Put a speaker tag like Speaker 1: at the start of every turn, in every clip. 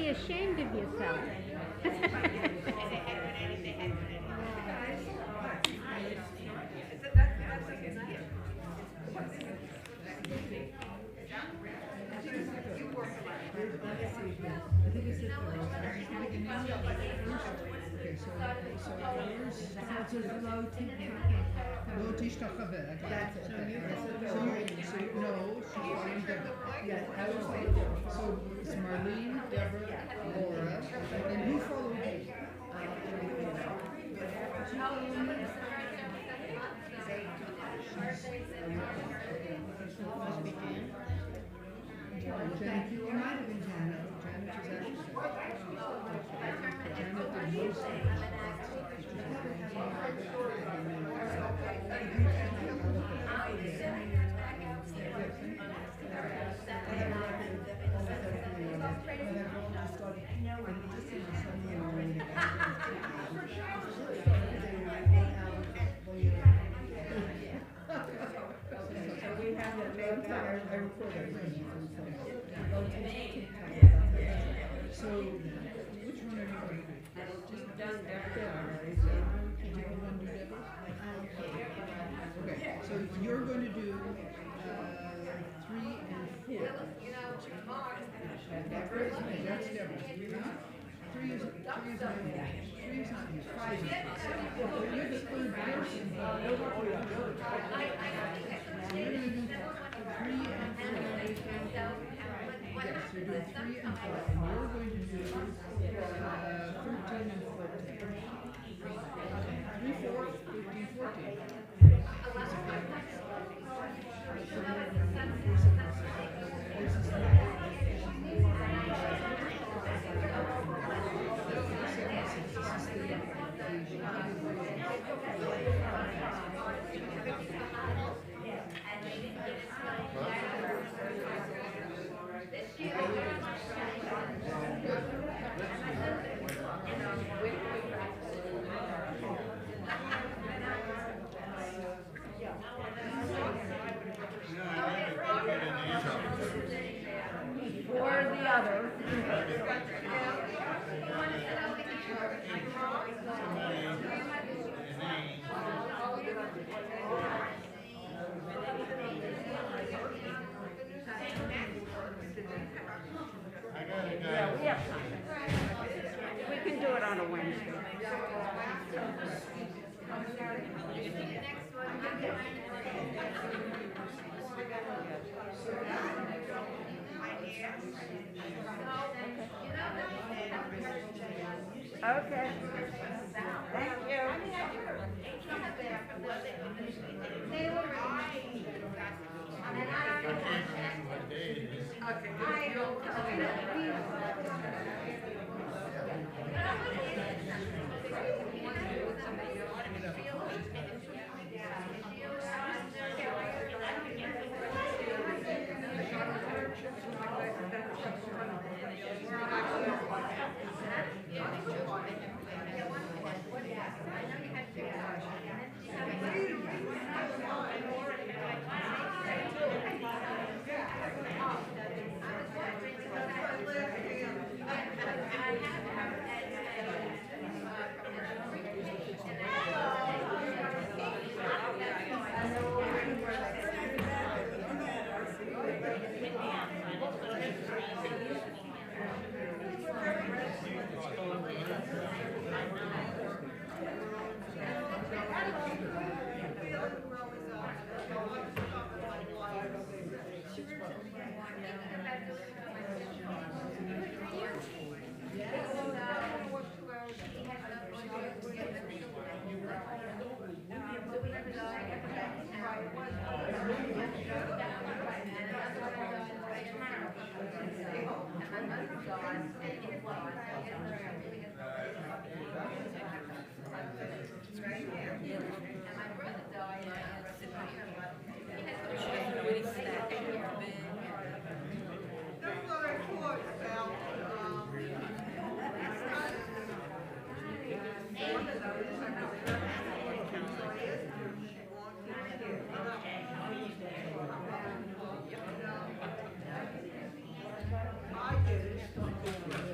Speaker 1: be ashamed of yourself.
Speaker 2: לא תשתחווה. So it's Marlene, Deborah, Laura, and who followed me? Janet, it might have been Janet. Janet was actually Janet did most of it. So, which one are you going to do? Just done Okay, so you're going to do 3 and 4. That's Deborah. Three is not you. 5 is you're the third person. So you're going to do 3 and 4. Yes, you're doing 3 and 4. And you're going to do 13 and 14. 3, 4, 15, 14.
Speaker 1: Or the other. Yeah, we have time. We can do it on a Wednesday. Okay. Thank you.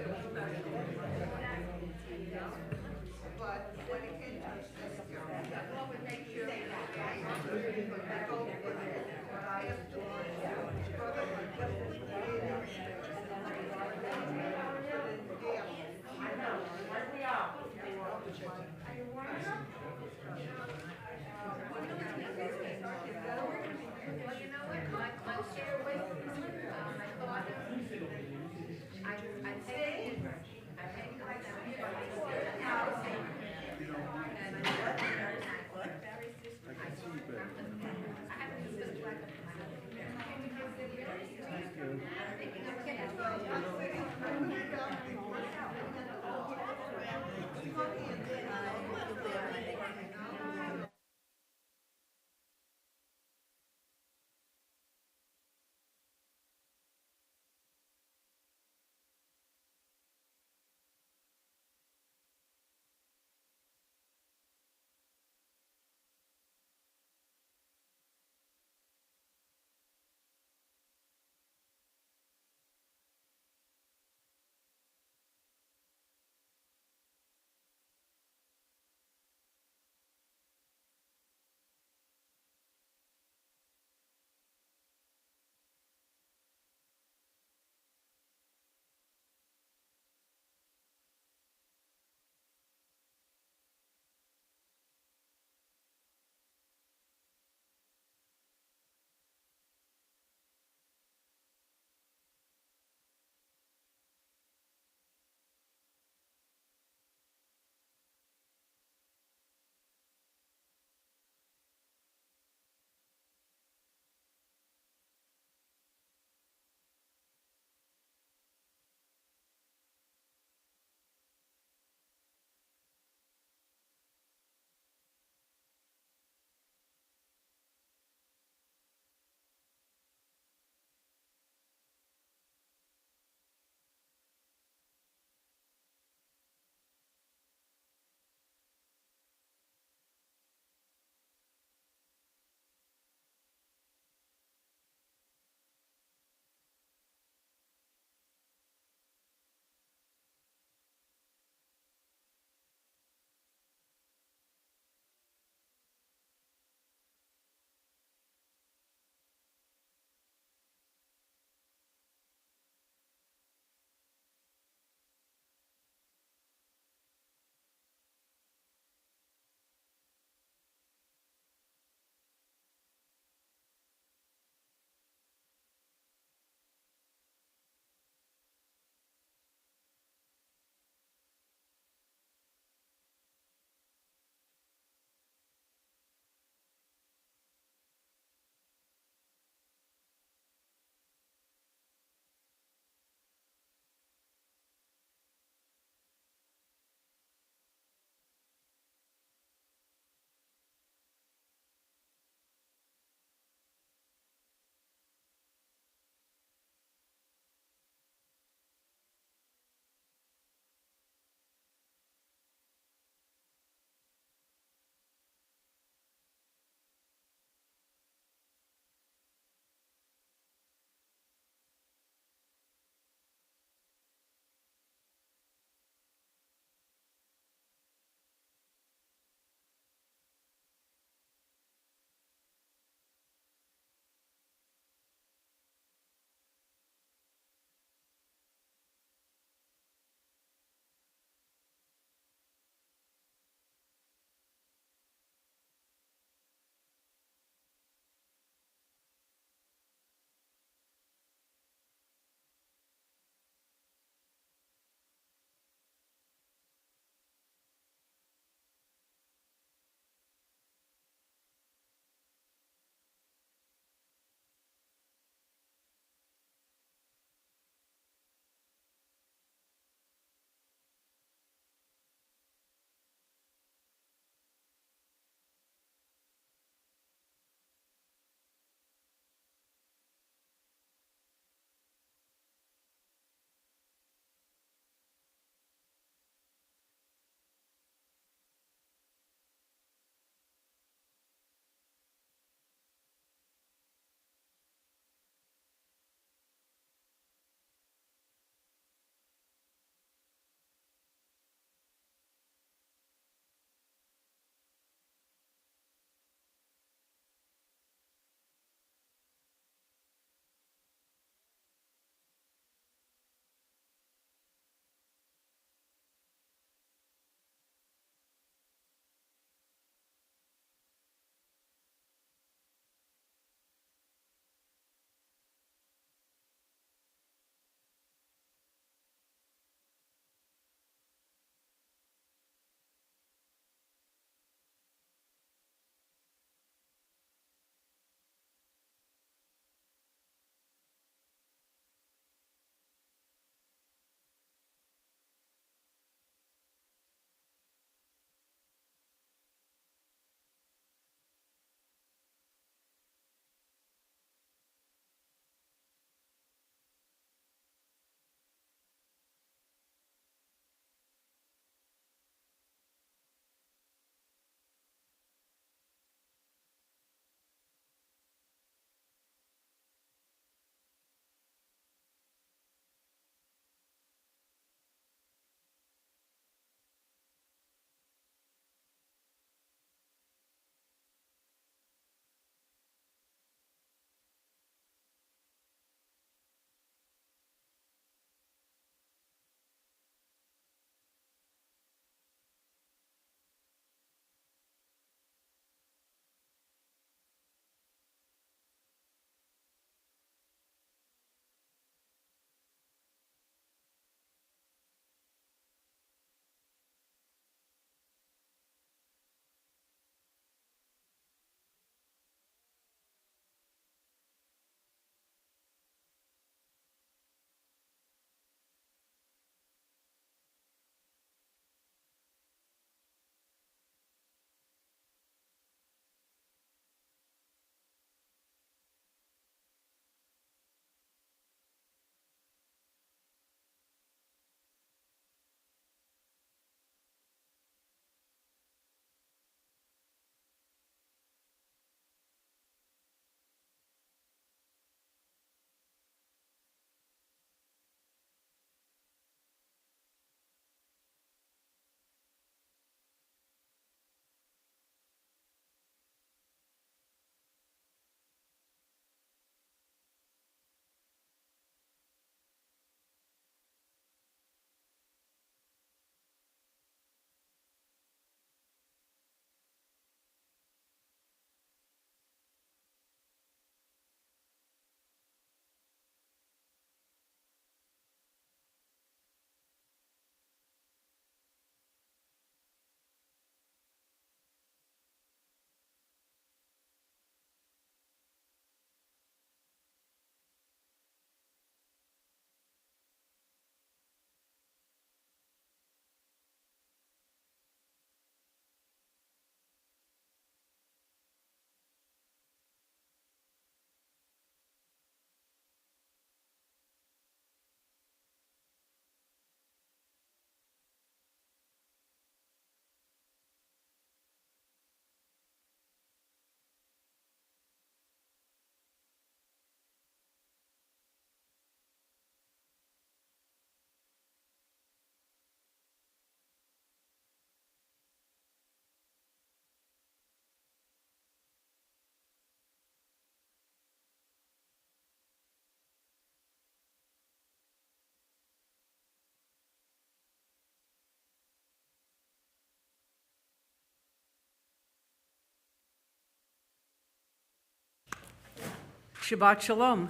Speaker 1: Shabbat Shalom.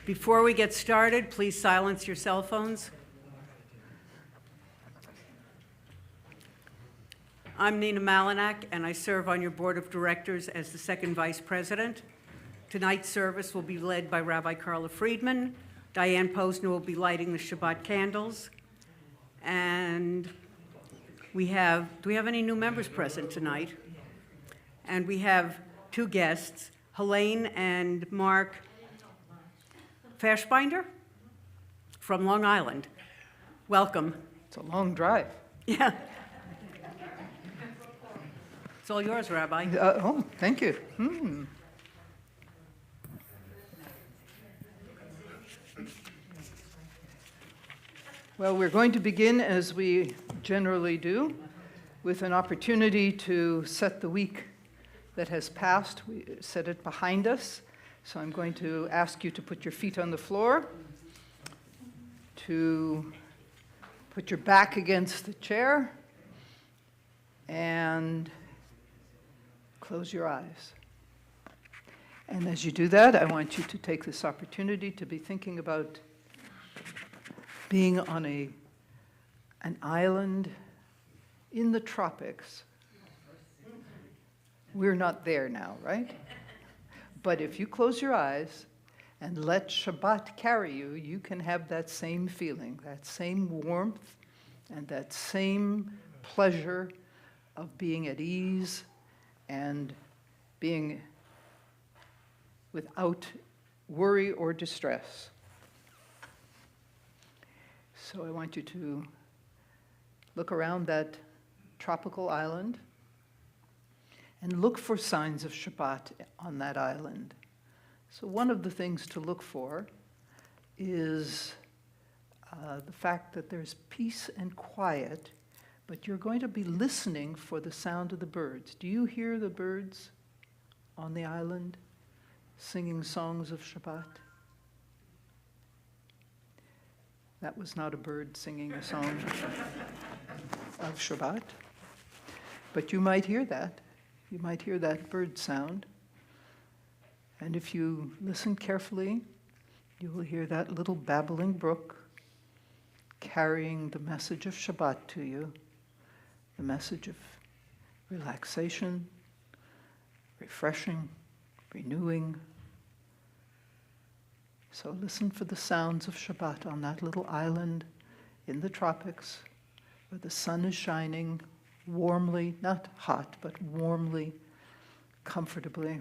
Speaker 1: Before we get started, please silence your cell phones. I'm Nina Malinak, and I serve on your board of directors as the second vice president. Tonight's service will be led by Rabbi Carla Friedman. Diane Posner will be lighting the Shabbat candles. And do we have any new members present tonight? And we have two guests, Helene and Mark Fashbinder from Long Island. Welcome.
Speaker 3: It's a long drive.
Speaker 1: Yeah. It's all yours, Rabbi.
Speaker 3: Oh, thank you. Well, we're going to begin, as we generally do, with an opportunity to set the week that has passed. We set it behind us. So I'm going to ask you to put your feet on the floor, to put your back against the chair, and close your eyes. And as you do that, I want you to take this opportunity to be thinking about being on an island in the tropics. We're not there now, right? But if you close your eyes and let Shabbat carry you, you can have that same feeling, that same warmth, and that same pleasure of being at ease and being without worry or distress. So I want you to look around that tropical island and look for signs of Shabbat on that island. So one of the things to look for is the fact that there's peace and quiet, but you're going to be listening for the sound of the birds. Do you hear the birds on the island singing songs of Shabbat? That was not a bird singing a song of Shabbat, but you might hear that. You might hear that bird sound. And if you listen carefully, you will hear that little babbling brook carrying the message of Shabbat to you, the message of relaxation, refreshing, renewing. So listen for the sounds of Shabbat on that little island in the tropics where the sun is shining warmly, not hot, but warmly, comfortably.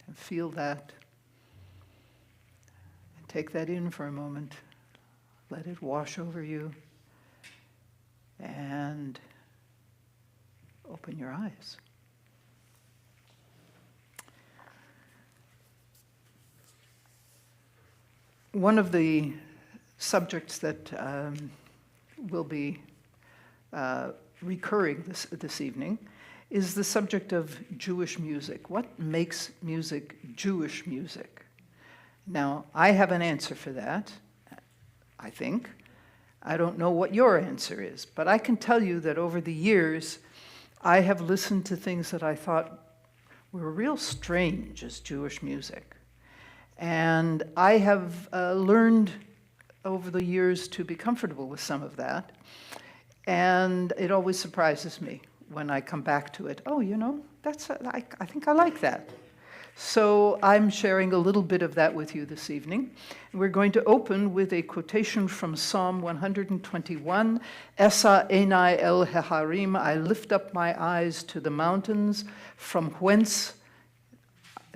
Speaker 3: And feel that. And take that in for a moment. Let it wash over you. And open your eyes. One of the subjects that will be recurring this evening is the subject of Jewish music. What makes music Jewish music? Now, I have an answer for that, I think. I don't know what your answer is, but I can tell you that over the years, I have listened to things that I thought were real strange as Jewish music. And I have learned over the years to be comfortable with some of that. And it always surprises me when I come back to it. Oh, you know, I think I like that. So I'm sharing a little bit of that with you this evening. We're going to open with a quotation from Psalm 121, Esa Einai el Heharim, I lift up my eyes to the mountains, from whence,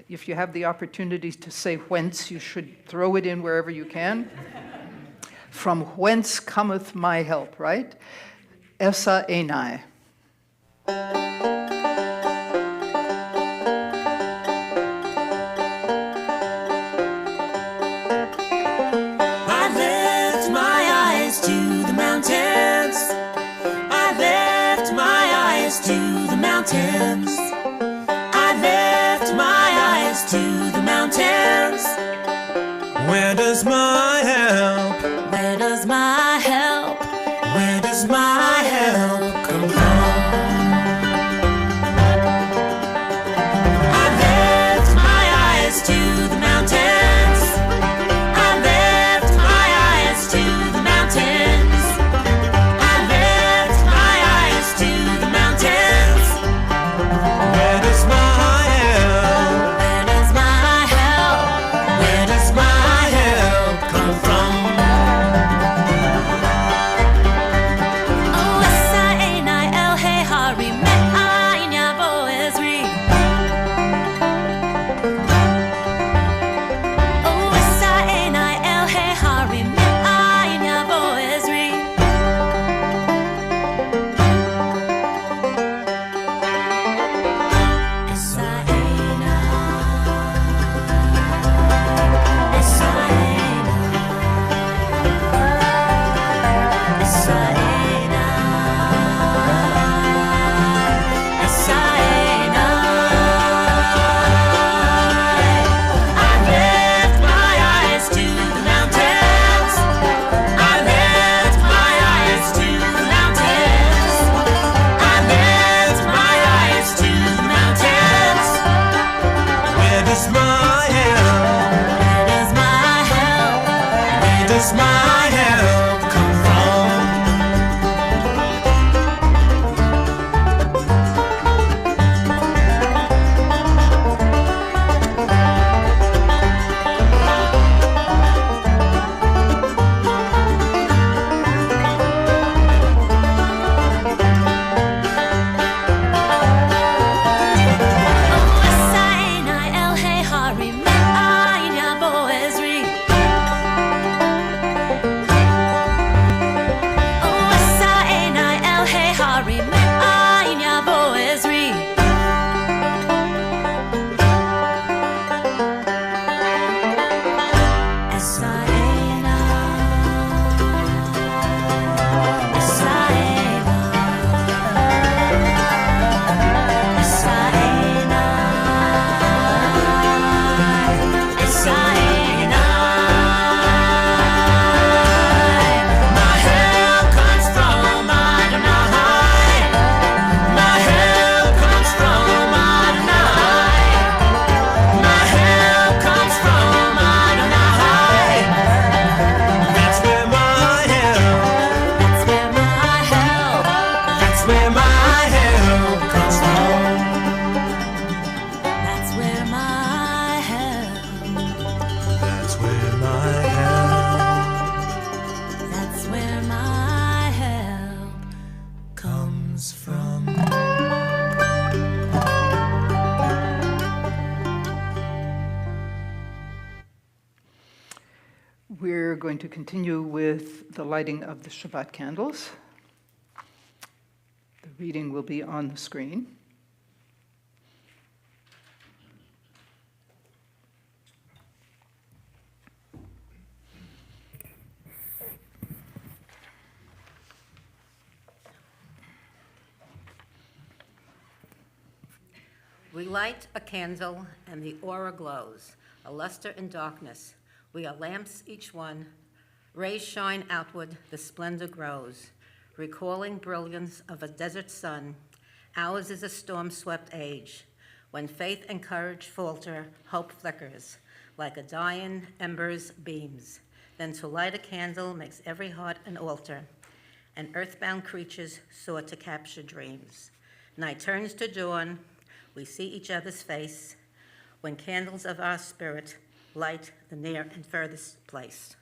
Speaker 3: if you have the opportunity to say whence, you should throw it in wherever you can. From whence cometh my help, right? Esa Einai.
Speaker 4: Mountains. I lift my eyes to the mountains. Where does my help? Where does my help? Where does my help come from? I lift comes from.
Speaker 3: We're going to continue with the lighting of the Shabbat candles. The reading will be on the screen.
Speaker 5: We light a candle, and the aura glows, a luster in darkness. We are lamps, each one. Rays shine outward, the splendor grows. Recalling brilliance of a desert sun, ours is a storm-swept age. When faith and courage falter, hope flickers, like a dying ember's beams. Then to light a candle makes every heart an altar, and earthbound creatures soar to capture dreams. Night turns to dawn, we see each other's face, when candles of our spirit light the near and furthest place.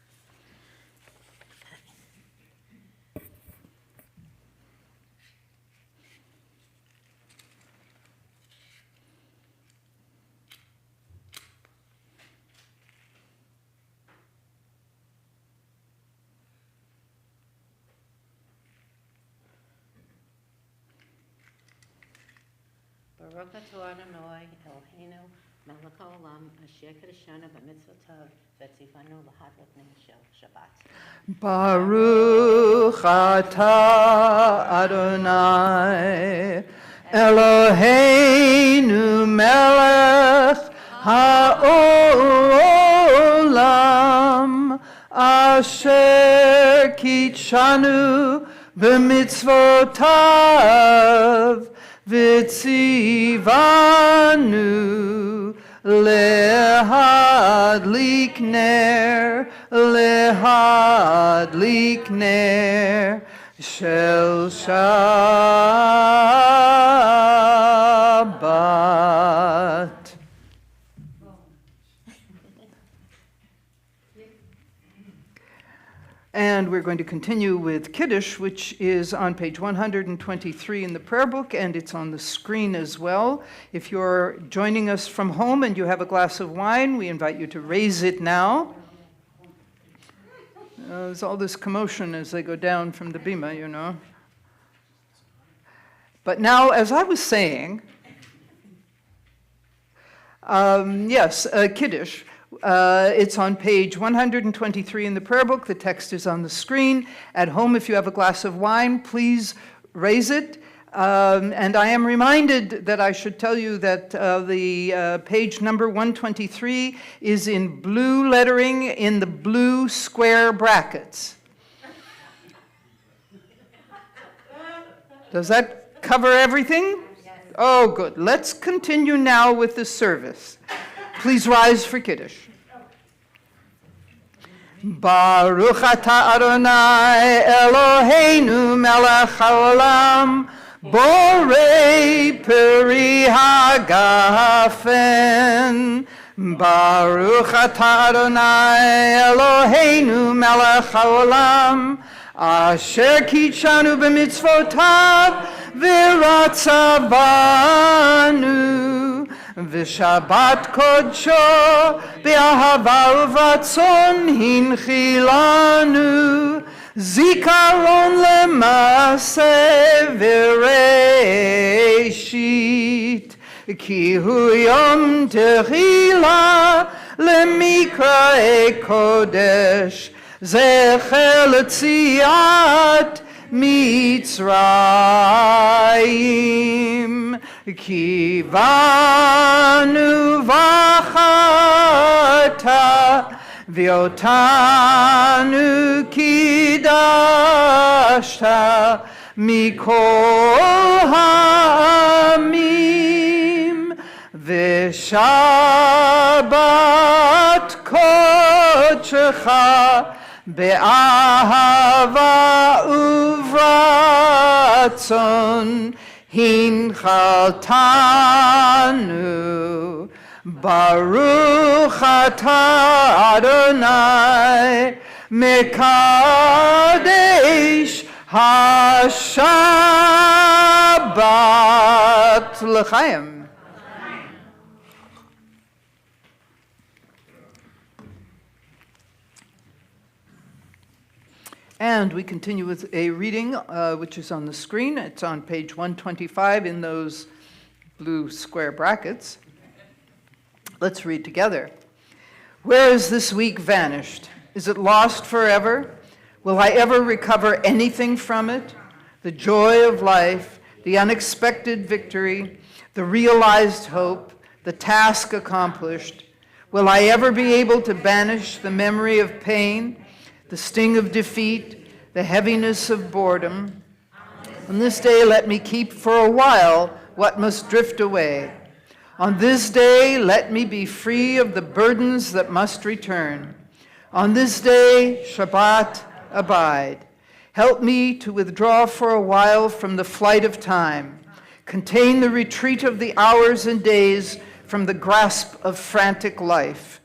Speaker 5: Baruch atah Adonai Eloheinu melech haolam asher kiddushanu b'mitzvotav v'tzivanu l'hadlik shel Shabbat.
Speaker 3: Baruch atah Adonai Eloheinu melech haolam asher kitshanu b'mitzvotav v'tzivanu lehadlik ner shel Shabbat. And we're going to continue with Kiddush, which is on page 123 in the prayer book, and it's on the screen as well. If you're joining us from home and you have a glass of wine, we invite you to raise it now. There's all this commotion as they go down from the bima, you know. But now, as I was saying, Kiddush. It's on page 123 in the prayer book. The text is on the screen. At home, if you have a glass of wine, please raise it. And I am reminded that I should tell you that the page number 123 is in blue lettering in the blue square brackets. Does that cover everything? Yes. Oh, good. Let's continue now with the service. Please rise for Kiddush. Baruch atah Adonai Eloheinu melech haolam borei peri hagafen. Baruch atah Adonai Eloheinu melech haolam asher kitshanu b'mitzvotav v'ratzavanu v'shabbat kodsho b'ahava u'vatzon hinchilanu zikaron lemase v'reishit ki hu yom tehila lemikrae kodesh zecher l'tziat Mitzrayim kivanu v'chata v'otanu kidashta mikol ha'amim v'shabbat kodshecha be'ahava uvratzon hinchaltanu baruch atah Adonai mekadesh hashem Shabbat l'chaim. And we continue with a reading, which is on the screen. It's on page 125 in those blue square brackets. Let's read together. Where is this week vanished? Is it lost forever? Will I ever recover anything from it? The joy of life, the unexpected victory, the realized hope, the task accomplished. Will I ever be able to banish the memory of pain, the sting of defeat, the heaviness of boredom? On this day, let me keep for a while what must drift away. On this day, let me be free of the burdens that must return. On this day, Shabbat, abide. Help me to withdraw for a while from the flight of time, contain the retreat of the hours and days from the grasp of frantic life.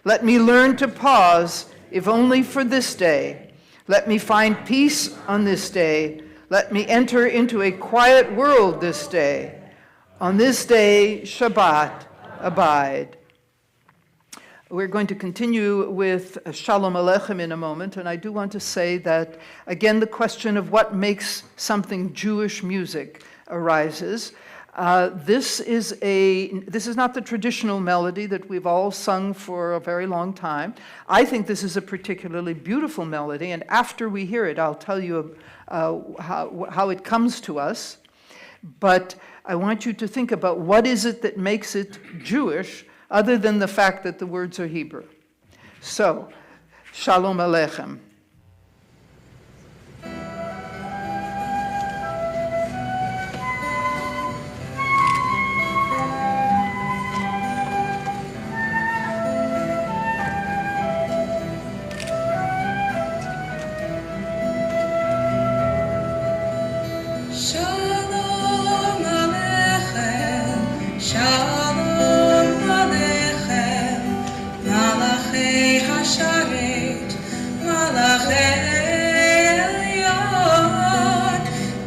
Speaker 3: Let me learn to pause, if only for this day. Let me find peace on this day. Let me enter into a quiet world this day. On this day, Shabbat, abide. We're going to continue with Shalom Aleichem in a moment, and I do want to say that, again, the question of what makes something Jewish music arises. This is not the traditional melody that we've all sung for a very long time. I think this is a particularly beautiful melody, and after we hear it, I'll tell you how it comes to us. But I want you to think about what is it that makes it Jewish, other than the fact that the words are Hebrew. So, Shalom Aleichem.
Speaker 6: Shalom Aleichem, Shalom Aleichem, Malachei Hasharet, Malachei Elyon,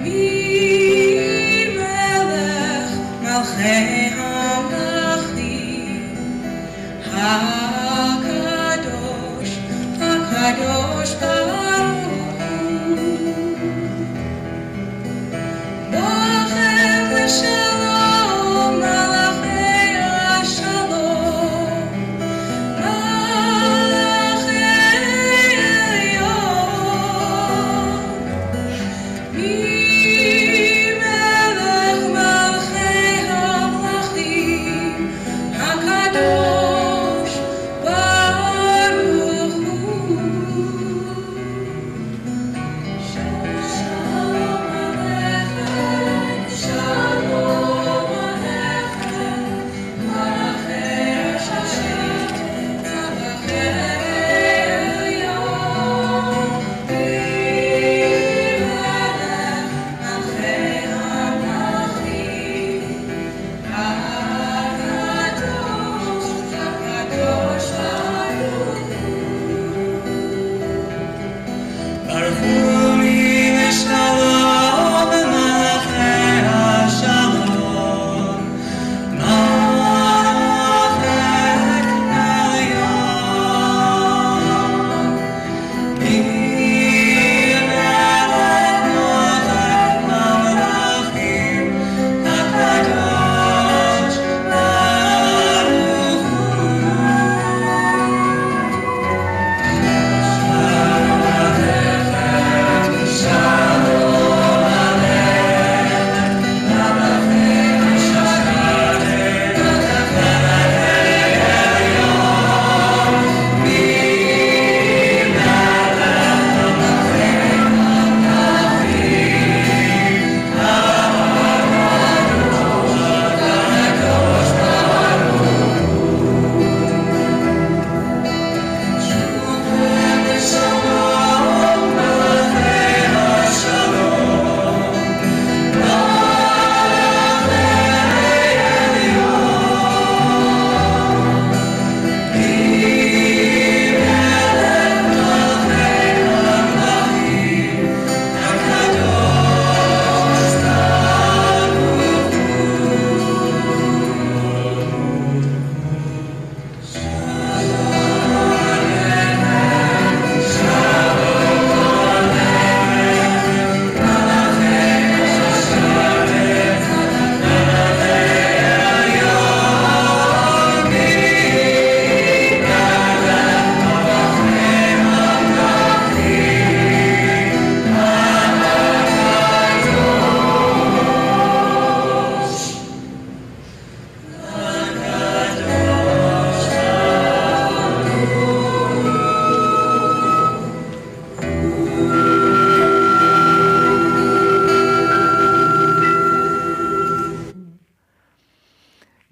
Speaker 6: Mi Melech, Malchei HaMelachim, HaKadosh, HaKadosh Baruch Hu. Shalom, Malachei Shalom, Malachei Elyon, Mi Melech Malchei HaMelachim.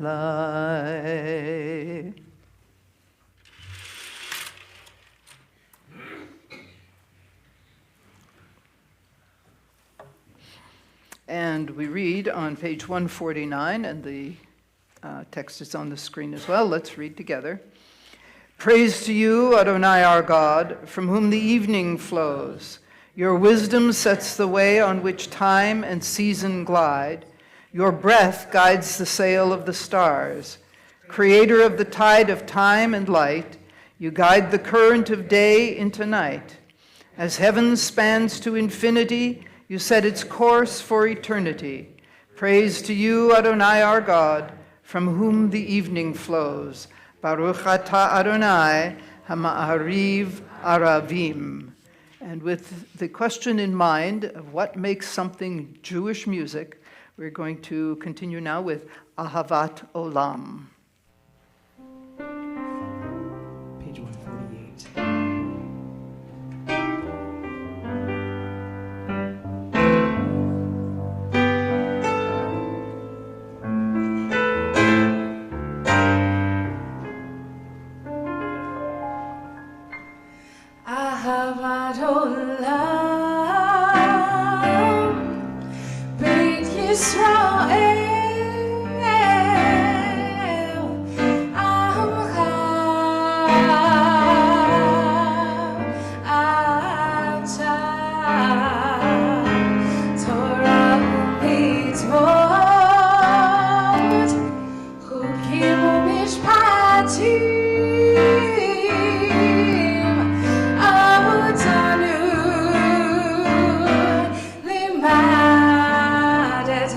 Speaker 3: Elai. And we read on page 149, and the text is on the screen as well. Let's read together. Praise to you, Adonai our God, from whom the evening flows. Your wisdom sets the way on which time and season glide. Your breath guides the sail of the stars. Creator of the tide of time and light, you guide the current of day into night. As heaven spans to infinity, you set its course for eternity. Praise to you, Adonai our God, from whom the evening flows. Baruch atah Adonai hama'ariv aravim. And with the question in mind of what makes something Jewish music, we're going to continue now with Ahavat Olam.
Speaker 7: Page 148.
Speaker 6: Ahavat olam, Beit Yisrael, Amcha, Ata, Torah u'mitzvot, Chukim u'mishpatim. Limad et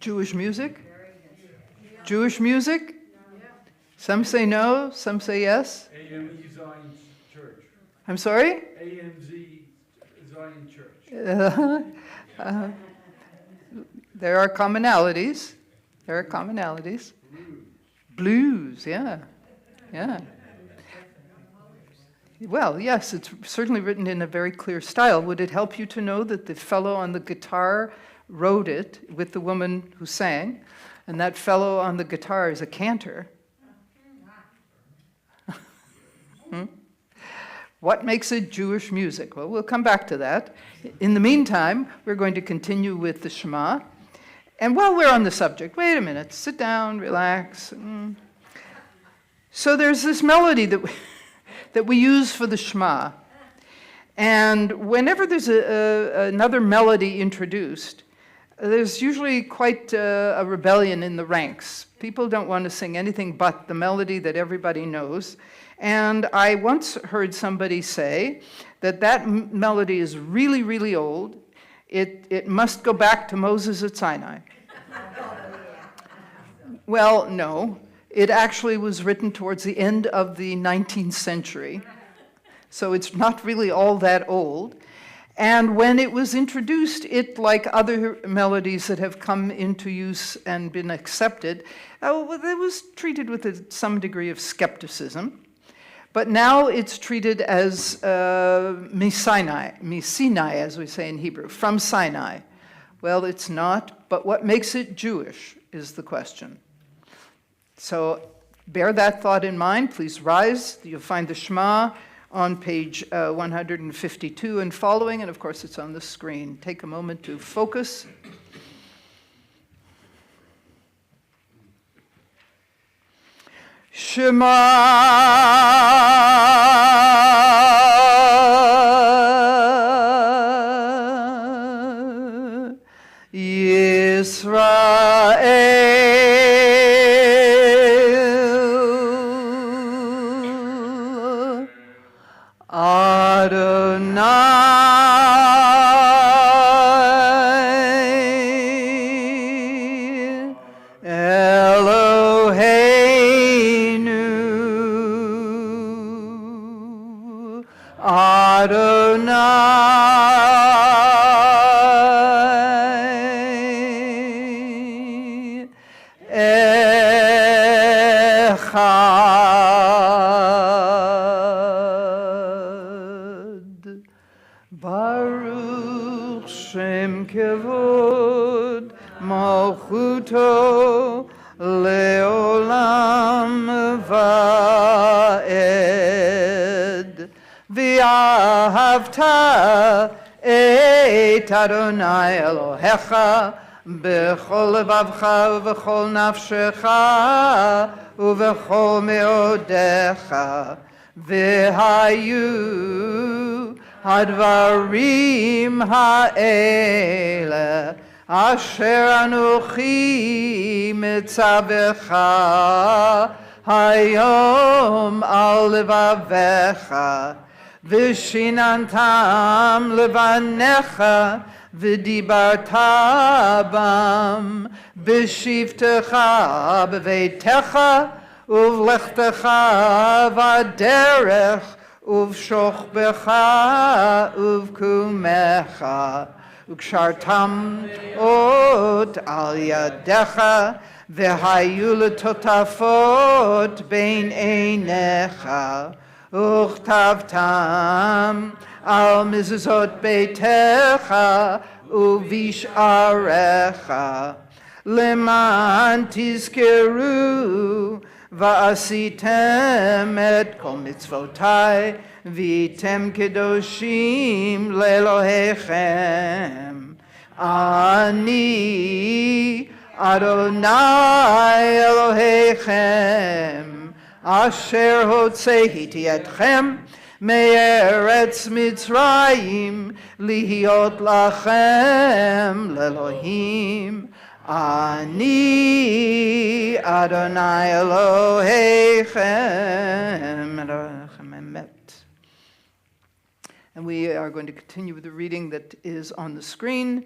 Speaker 3: Jewish music? Jewish music? Some say no, some say yes.
Speaker 8: AME Zion Church.
Speaker 3: I'm sorry?
Speaker 8: AMZ Zion Church.
Speaker 3: There are commonalities. There are commonalities. Blues, yeah. Yeah. Well, yes, it's certainly written in a very clear style. Would it help you to know that the fellow on the guitar wrote it with the woman who sang, and that fellow on the guitar is a cantor? What makes it Jewish music? Well, we'll come back to that. In the meantime, we're going to continue with the Shema. And while we're on the subject, wait a minute, sit down, relax. So there's this melody that we use for the Shema. And whenever there's another melody introduced, there's usually quite a rebellion in the ranks. People don't want to sing anything but the melody that everybody knows. And I once heard somebody say that melody is really, really old. It must go back to Moses at Sinai. Well, no. It actually was written towards the end of the 19th century. So it's not really all that old. And when it was introduced, it, like other melodies that have come into use and been accepted, it was treated with some degree of skepticism. But now it's treated as Sinai, as we say in Hebrew, from Sinai. Well, it's not, but what makes it Jewish is the question. So bear that thought in mind. Please rise. You'll find the Shema on page 152 and following, and of course it's on the screen. Take a moment to focus. Shema Yisrael Adonai Eloheinu Adonai Echad. Baruch Shem Kevod Malchuto Leolam Va'ed V'ahavta et Adonai Elohecha B'chol levavcha u'v'chol nafshecha u'v'chol meodecha v'hayu hadvarim ha'ele asher anuchi mitzavecha hayom al levavecha v'shinantam levanecha v'dibarta bam b'shivtecha b'veitecha uv'lechtecha v'aderech uv'shochbecha uv'kumecha u'kshartam ot al yadecha v'hayu letotafot bein einecha uchtavtam al mizuzot beitecha uv'isharecha leman tizkeru va'asitem et kol mitzvotai v'item kedoshim le'Elohechem ani Adonai Elohechem asher hotzehiti etchem me'eretz Mitzrayim lihiot lachem le'Elohim ani Adonai Elohechem emet. And we are going to continue with the reading that is on the screen.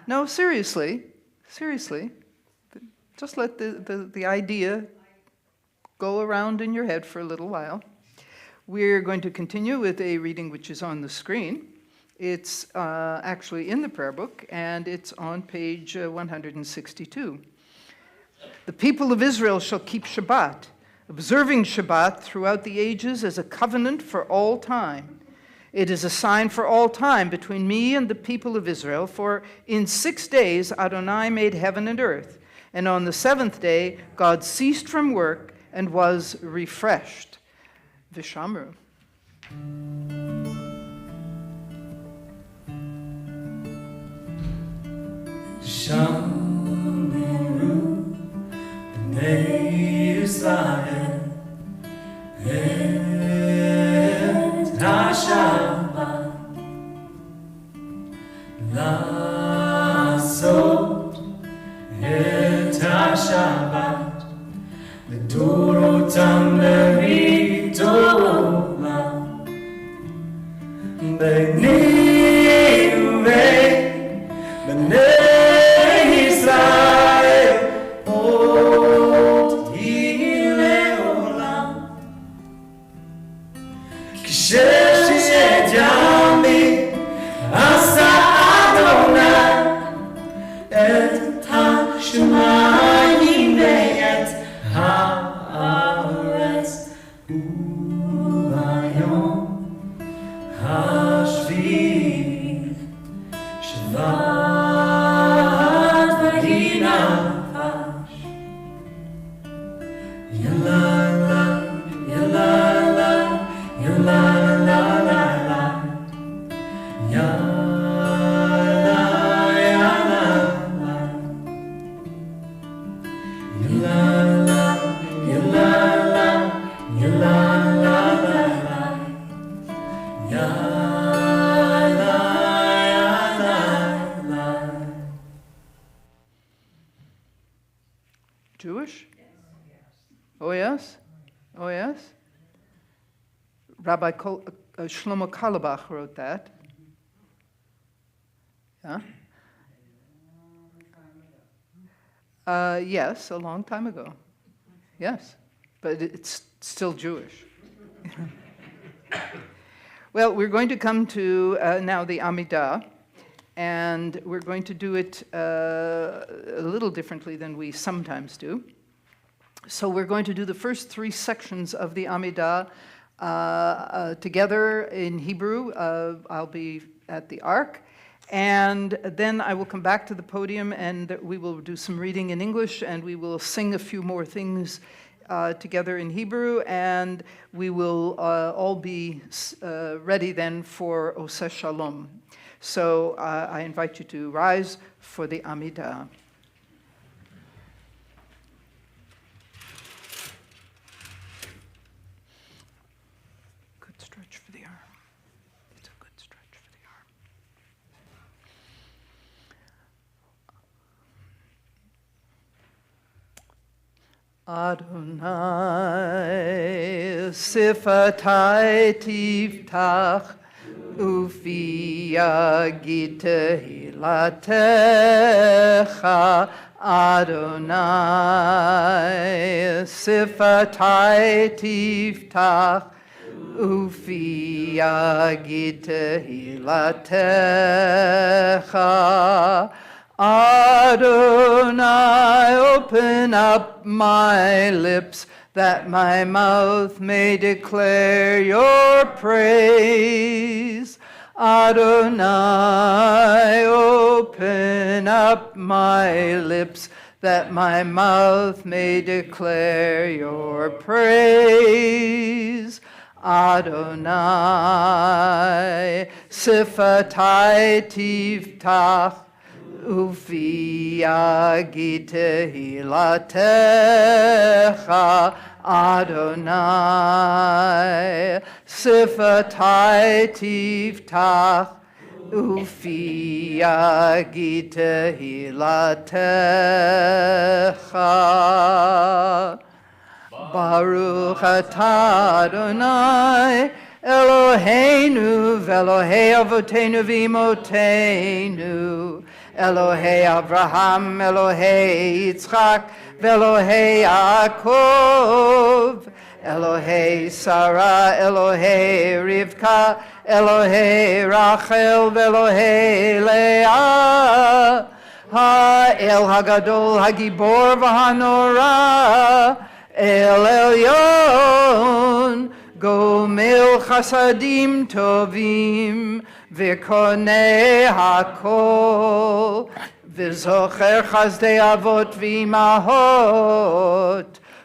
Speaker 3: No, seriously. Just let the idea go around in your head for a little while. We're going to continue with a reading which is on the screen. It's actually in the prayer book, and it's on page 162. The people of Israel shall keep Shabbat, observing Shabbat throughout the ages as a covenant for all time. It is a sign for all time between me and the people of Israel, for in 6 days Adonai made heaven and earth, and on the seventh day God ceased from work and was refreshed. Vishamru.
Speaker 4: Shamru Bnei Yisrael Et HaShabbat La'asot Et HaShabbat L'dorotam L'ritolam B'nei B'nei Israel Od Le'olam Kshet Yami Asa Adonai Et HaShemayim Ve'et Haaretz Ubayom Hashvi Shabbat Vayinapash Yalala, yalala, yalala, yalala, yalala, yalala, yalala, yalala, yalala, yalala, yalala.
Speaker 3: Jewish? Oh, yes? Oh, yes? Rabbi Shlomo Carlebach wrote that. Yeah? Yes, a long time ago. Yes, but it's still Jewish. Well, we're going to come to now the Amidah, and we're going to do it a little differently than we sometimes do. So we're going to do the first 3 sections of the Amidah together in Hebrew. I'll be at the Ark, and then I will come back to the podium, and we will do some reading in English, and we will sing a few more things together in Hebrew, and we will all be ready then for Oseh Shalom. So I invite you to rise for the Amidah. Good stretch for the arm. It's a good stretch for the arm. Adonai sifatai tiftach Ufi Yagite Hilatecha Adonai Sifatai Tiftach Ufi Yagite Hilatecha Adonai, open up my lips that my mouth may declare your praise. Adonai, open up my lips that my mouth may declare your praise. Adonai, sifatai tiftach, ufi yagite hilatecha. Adonai, sifatai tiftach, ufi yagite hilatecha. Baruch atah Adonai, Eloheinu v'Elohei avotenu v'imotenu, Elohei Avraham, Elohei Yitzchak, Velohei Yaakov, Elohei Sarah, Elohei Rivka, Elohei Rachel, Velohei Leah, Ha'el Hagadol, Hagibor v'Hanora, El Elyon, Gomel Chasadim Tovim, V'konei Hakol, V'zocher Chazdei Avot V'imahot,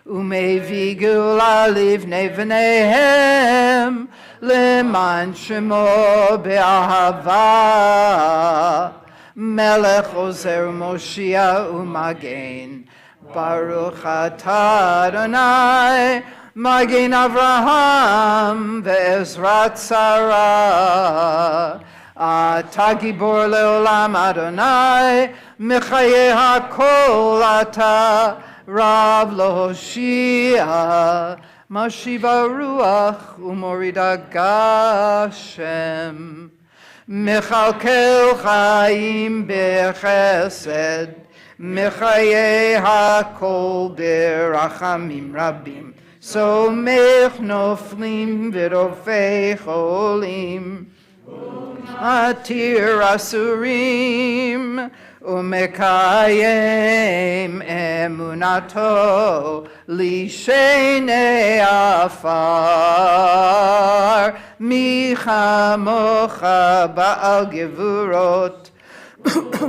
Speaker 3: Umevi Gula Livnei V'neihem, Leman Shemo Be'ahava, Melech Ozer Moshia Umagen, Baruch Atah Adonai, Magen Avraham ve'ezrat Sarah. Ata Gibor leolam Adonai, Mechaye hakol ata, Rav Lohoshia, Mashiva Ruach Umorida Gashem. Mechalkel Chaim Bechesed, Mechaye hakol berachamim rabim. Somech noflim v'rofei cholim, atir asurim, umekayem emunato, lishenei afar, michamocha ba'al gevurot,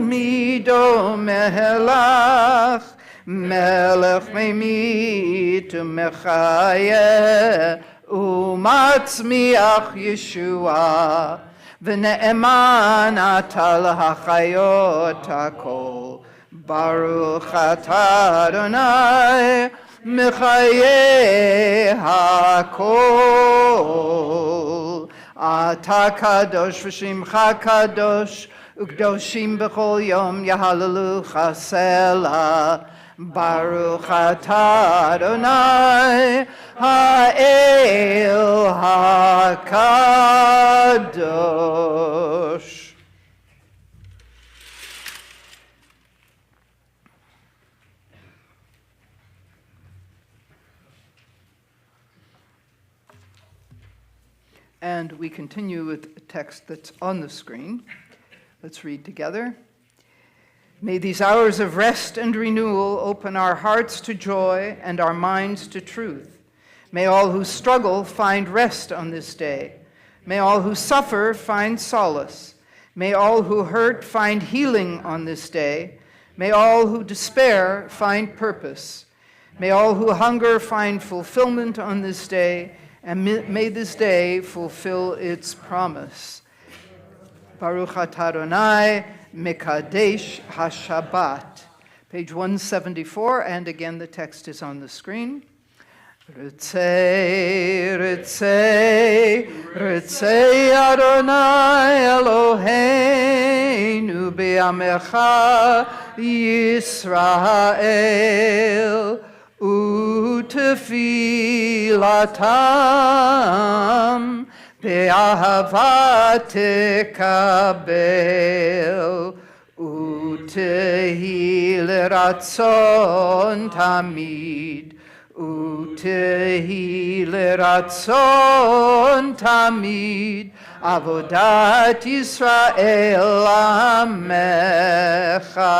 Speaker 3: mido mehelach, Melech memit umechayeh umatzmiach Yeshua v'ne'eman ata l'hachayot hakol Baruch atah Adonai mechayeh hakol Ata kadosh v'shimcha kadosh ukdoshim b'chol yom yahalelucha selah Baruch atah Adonai ha'el hakadosh. And we continue with a text that's on the screen. Let's read together. May these hours of rest and renewal open our hearts to joy and our minds to truth. May all who struggle find rest on this day. May all who suffer find solace. May all who hurt find healing on this day. May all who despair find purpose. May all who hunger find fulfillment on this day, and may this day fulfill its promise. Baruch atah Adonai, Mekadesh HaShabbat. Page 174, and again the text is on the screen. Ritzei, Ritzei, Ritzei Adonai Eloheinu be'amecha Yisrael utefilatam be'ahava tekabel utehi l'ratzon tamid utehi l'ratzon tamid avodat Yisrael amecha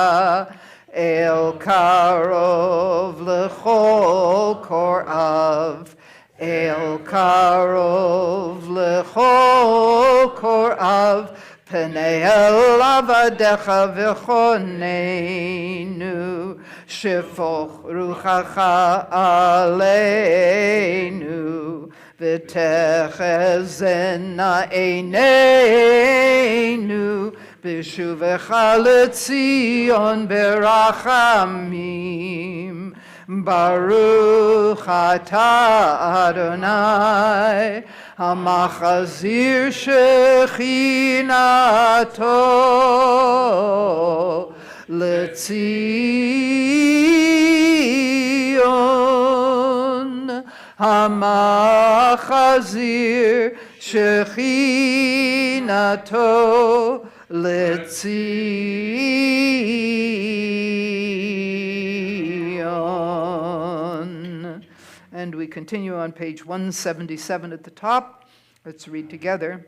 Speaker 3: el karov l'chol korav El karov lechol korav Penei elav adecha v'choneinu Shefoch ruchacha aleinu V'techezena eineinu B'shuvecha letzion berachamim Baruch atah Adonai Hamachazir Shechinato Letzion Hamachazir Shechinato Letzion. And we continue on page 177 at the top. Let's read together.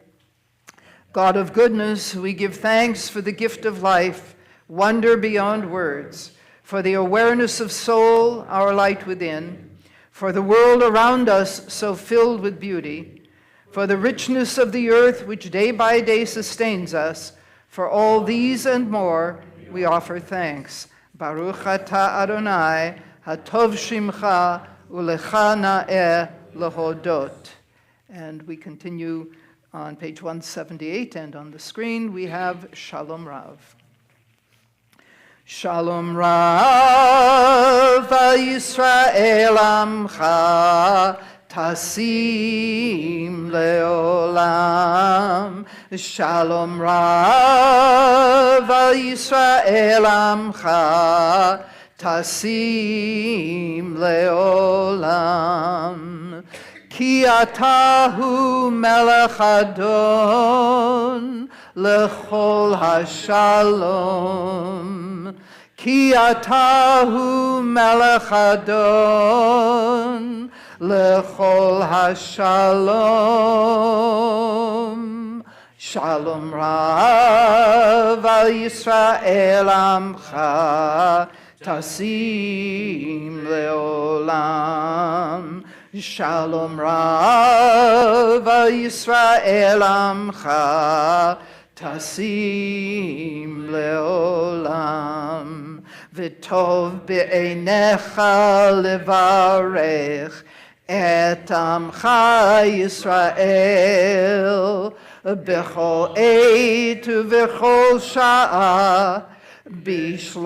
Speaker 3: God of goodness, we give thanks for the gift of life, wonder beyond words, for the awareness of soul, our light within, for the world around us so filled with beauty, for the richness of the earth which day by day sustains us. For all these and more, we offer thanks. Baruch atah Adonai, hatov shimcha, ulecha na'eh lehodot. And we continue on page 178, and on the screen we have Shalom Rav. Shalom Rav Yisrael Amcha Tasim Leolam. Shalom Rav Yisrael Amcha Tasim Leolam. Ki atahu melech adon lechol hashalom. Ki atahu melech adon lechol hashalom. Shalom Rav al Yisrael amcha tasim leolam. Shalom Rav al Yisrael amcha tasim leolam. V'tov be'einecha levarech et amcha Yisrael b'chol eit u'v'chol sha'a b'shlomecha.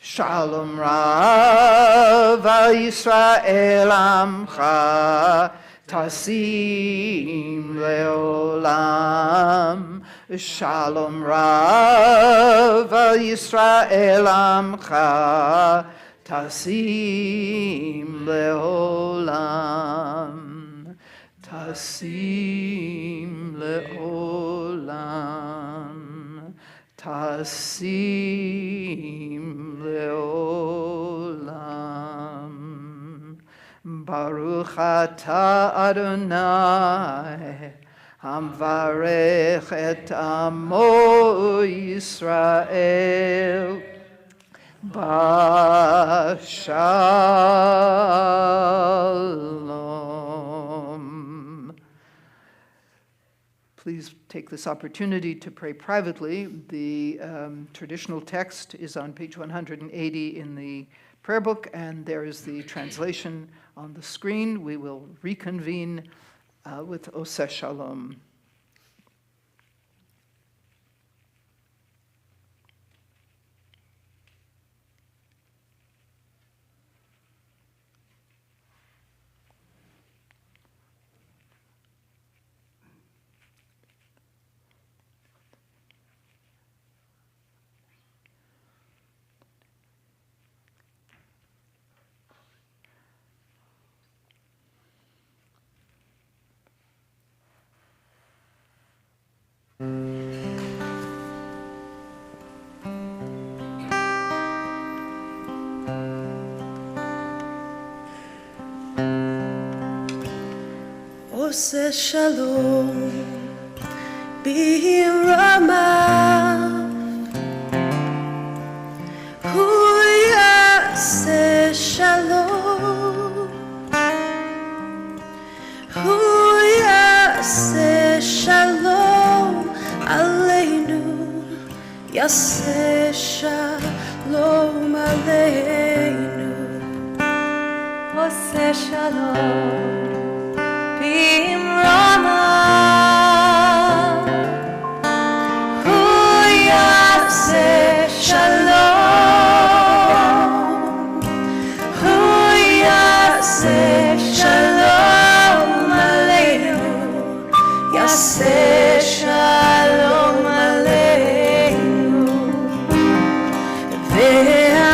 Speaker 3: Shalom Rav al Yisrael amcha tasim leolam. Shalom Rav al Yisrael amcha tasim leolam. Tasim leolam. Tasim leolam. Baruch atah Adonai Hamvarech et amo Yisrael Bashalom. Please take this opportunity to pray privately. The traditional text is on page 180 in the prayer book, and there is the translation on the screen. We will reconvene with Oseh Shalom.
Speaker 6: Oseh Shalom B'Ramav Hu Yaseh Shalom Hu Yaseh Shalom Aleinu Yaseh Shalom Aleinu Oseh Shalom B'Ramav Hu Yaseh Shalom Hu Yaseh Shalom Aleinu Yaseh Shalom Aleinu Ve'al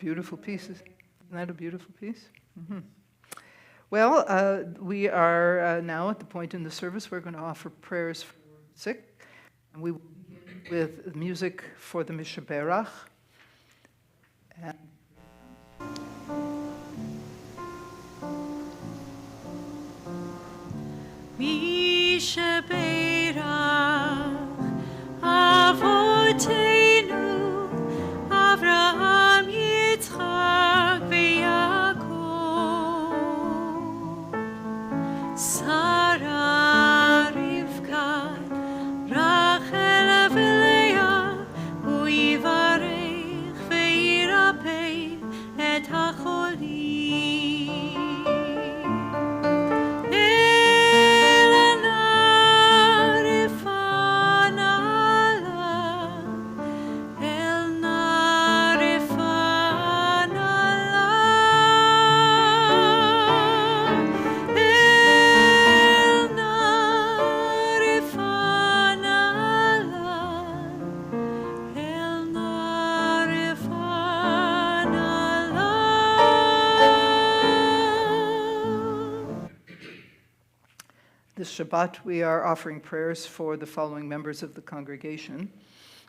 Speaker 3: Beautiful piece. Isn't that a beautiful piece? Well, we are now at the point in the service we're going to offer prayers for the sick. And we will begin with music for the Mishaberach. And
Speaker 6: Mishaberach Avotenu Avraham Yitzchak v'Yaakov Sarah Rivka Rachel v'Leah Hu yivarech v'yirapeh et hacholim
Speaker 3: this Shabbat, we are offering prayers for the following members of the congregation: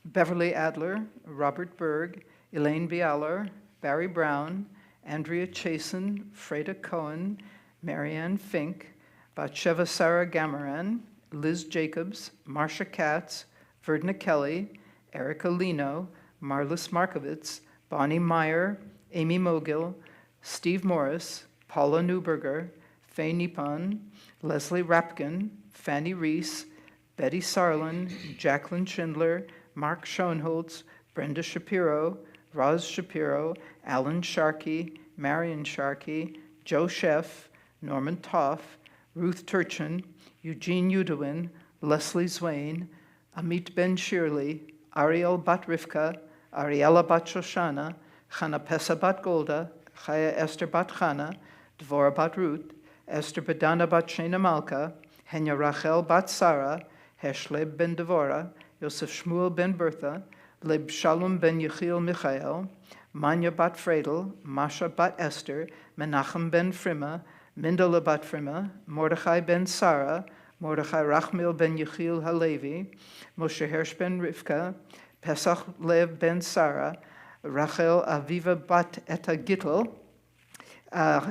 Speaker 3: Beverly Adler, Robert Berg, Elaine Bialer, Barry Brown, Andrea Chasen, Freda Cohen, Marianne Fink, Batsheva Sarah Gamaran, Liz Jacobs, Marcia Katz, Verdna Kelly, Erica Lino, Marlis Markovitz, Bonnie Meyer, Amy Mogil, Steve Morris, Paula Newberger, Faye Nippon, Leslie Rapkin, Fanny Reese, Betty Sarlin, Jacqueline Schindler, Mark Schoenholtz, Brenda Shapiro, Roz Shapiro, Alan Sharkey, Marion Sharkey, Joe Sheff, Norman Toff, Ruth Turchin, Eugene Udowin, Leslie Swain, Amit Ben Shirley, Ariel Bat Rivka, Ariella Bat Shoshana, Chana Pesa Bat Golda, Chaya Esther Bat Chana, Dvorah Bat Ruth, Esther Bedana Bat Shena Malka, Henya Rachel Bat Sarah, Heshleb Ben Devorah, Yosef Shmuel Ben Bertha, Leb Shalom Ben Yechiel Michael, Manya Bat Fredel, Masha Bat Esther, Menachem Ben Frima, Mindala Bat Frima, Mordechai Ben Sarah, Mordechai Rachmil Ben Yechiel Halevi, Moshe Hersh Ben Rivka, Pesach Lev Ben Sarah, Rachel Aviva Bat Eta Gittel,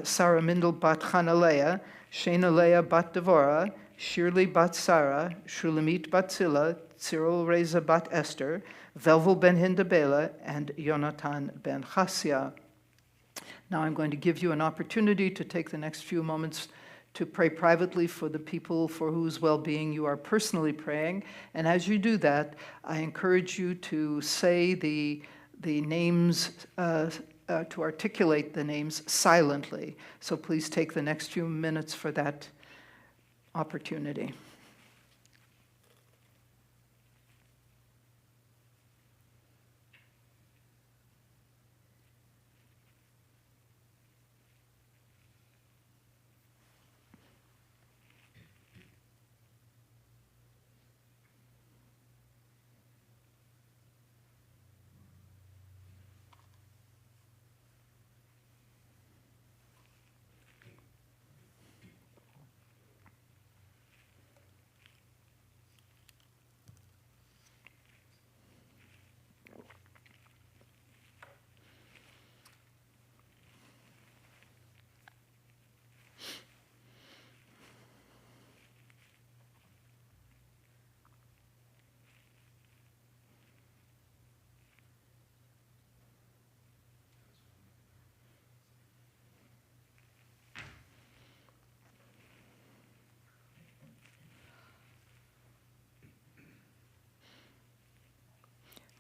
Speaker 3: Sarah Mindel Bat Chanaleah, Shana Leah Bat Devorah, Shirley Bat Sarah, Shulamit Bat Zilla, Cyril Reza Bat Esther, Velvel Ben Hindabela, and Yonatan Ben Chassia. Now I'm going to give you an opportunity to take the next few moments to pray privately for the people for whose well-being you are personally praying. And as you do that, I encourage you to say the names, to articulate the names silently. So please take the next few minutes for that opportunity.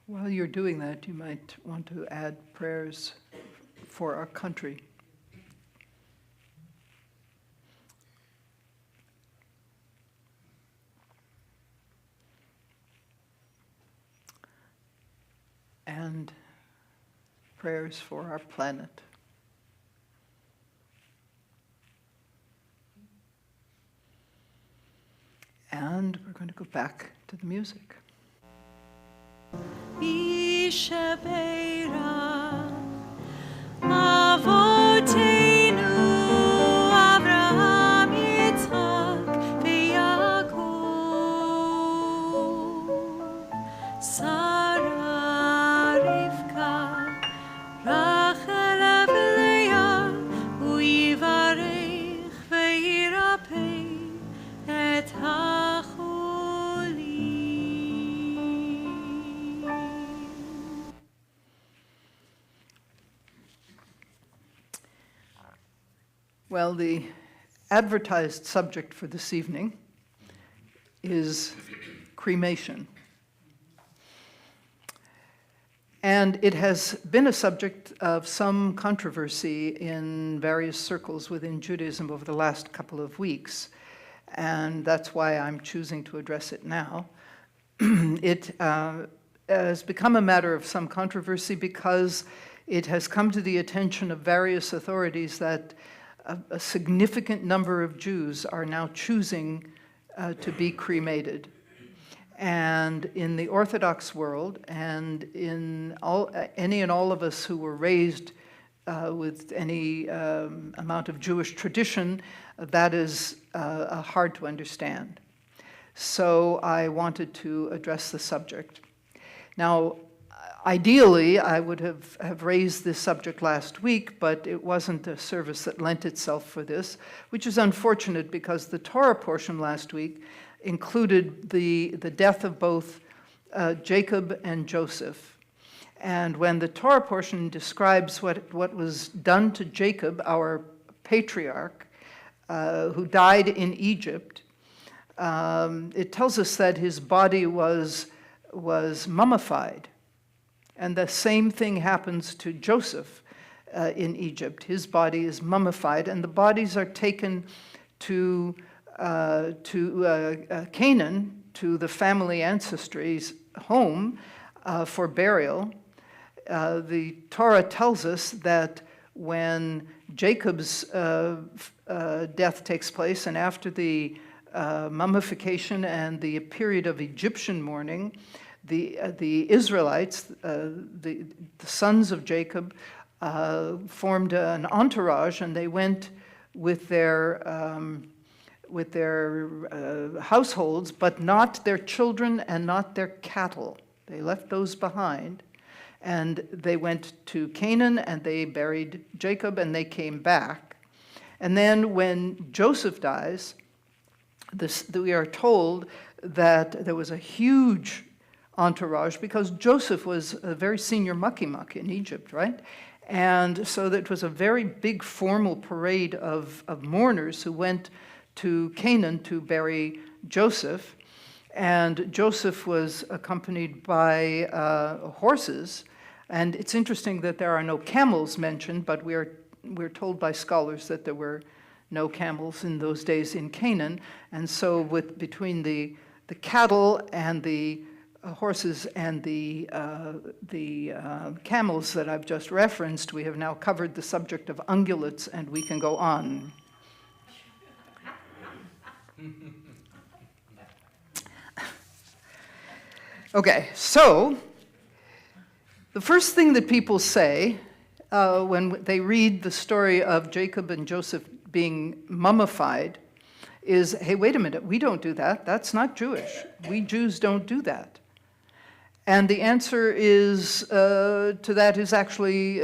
Speaker 3: While you're doing that, you might want to add prayers for our country. And prayers for our planet. And we're going to go back to the music.
Speaker 6: Mishaberach
Speaker 3: Well, the advertised subject for this evening is cremation. And it has been a subject of some controversy in various circles within Judaism over the last couple of weeks. And that's why I'm choosing to address it now. It has become a matter of some controversy because it has come to the attention of various authorities that a significant number of Jews are now choosing to be cremated. And in the Orthodox world, and in any and all of us who were raised with any amount of Jewish tradition, that is hard to understand. So I wanted to address the subject. Now, ideally, I would have raised this subject last week, but it wasn't a service that lent itself for this, which is unfortunate because the Torah portion last week included the death of both Jacob and Joseph. And when the Torah portion describes what was done to Jacob, our patriarch, who died in Egypt, it tells us that his body was mummified. And the same thing happens to Joseph in Egypt. His body is mummified, and the bodies are taken to Canaan, to the family ancestry's home for burial. The Torah tells us that when Jacob's death takes place, and after the mummification and the period of Egyptian mourning, the Israelites, the sons of Jacob, formed an entourage, and they went with their households, but not their children and not their cattle. They left those behind, and they went to Canaan, and they buried Jacob, and they came back. And then when Joseph dies, we are told that there was a huge entourage, because Joseph was a very senior mucky-muck in Egypt, right? And so it was a very big formal parade of mourners who went to Canaan to bury Joseph. And Joseph was accompanied by horses. And it's interesting that there are no camels mentioned, but we're told by scholars that there were no camels in those days in Canaan. And so between the cattle and the horses and the camels that I've just referenced, we have now covered the subject of ungulates, and we can go on. Okay, so the first thing that people say when they read the story of Jacob and Joseph being mummified is, hey, wait a minute, we don't do that. That's not Jewish. We Jews don't do that. And the answer to that is actually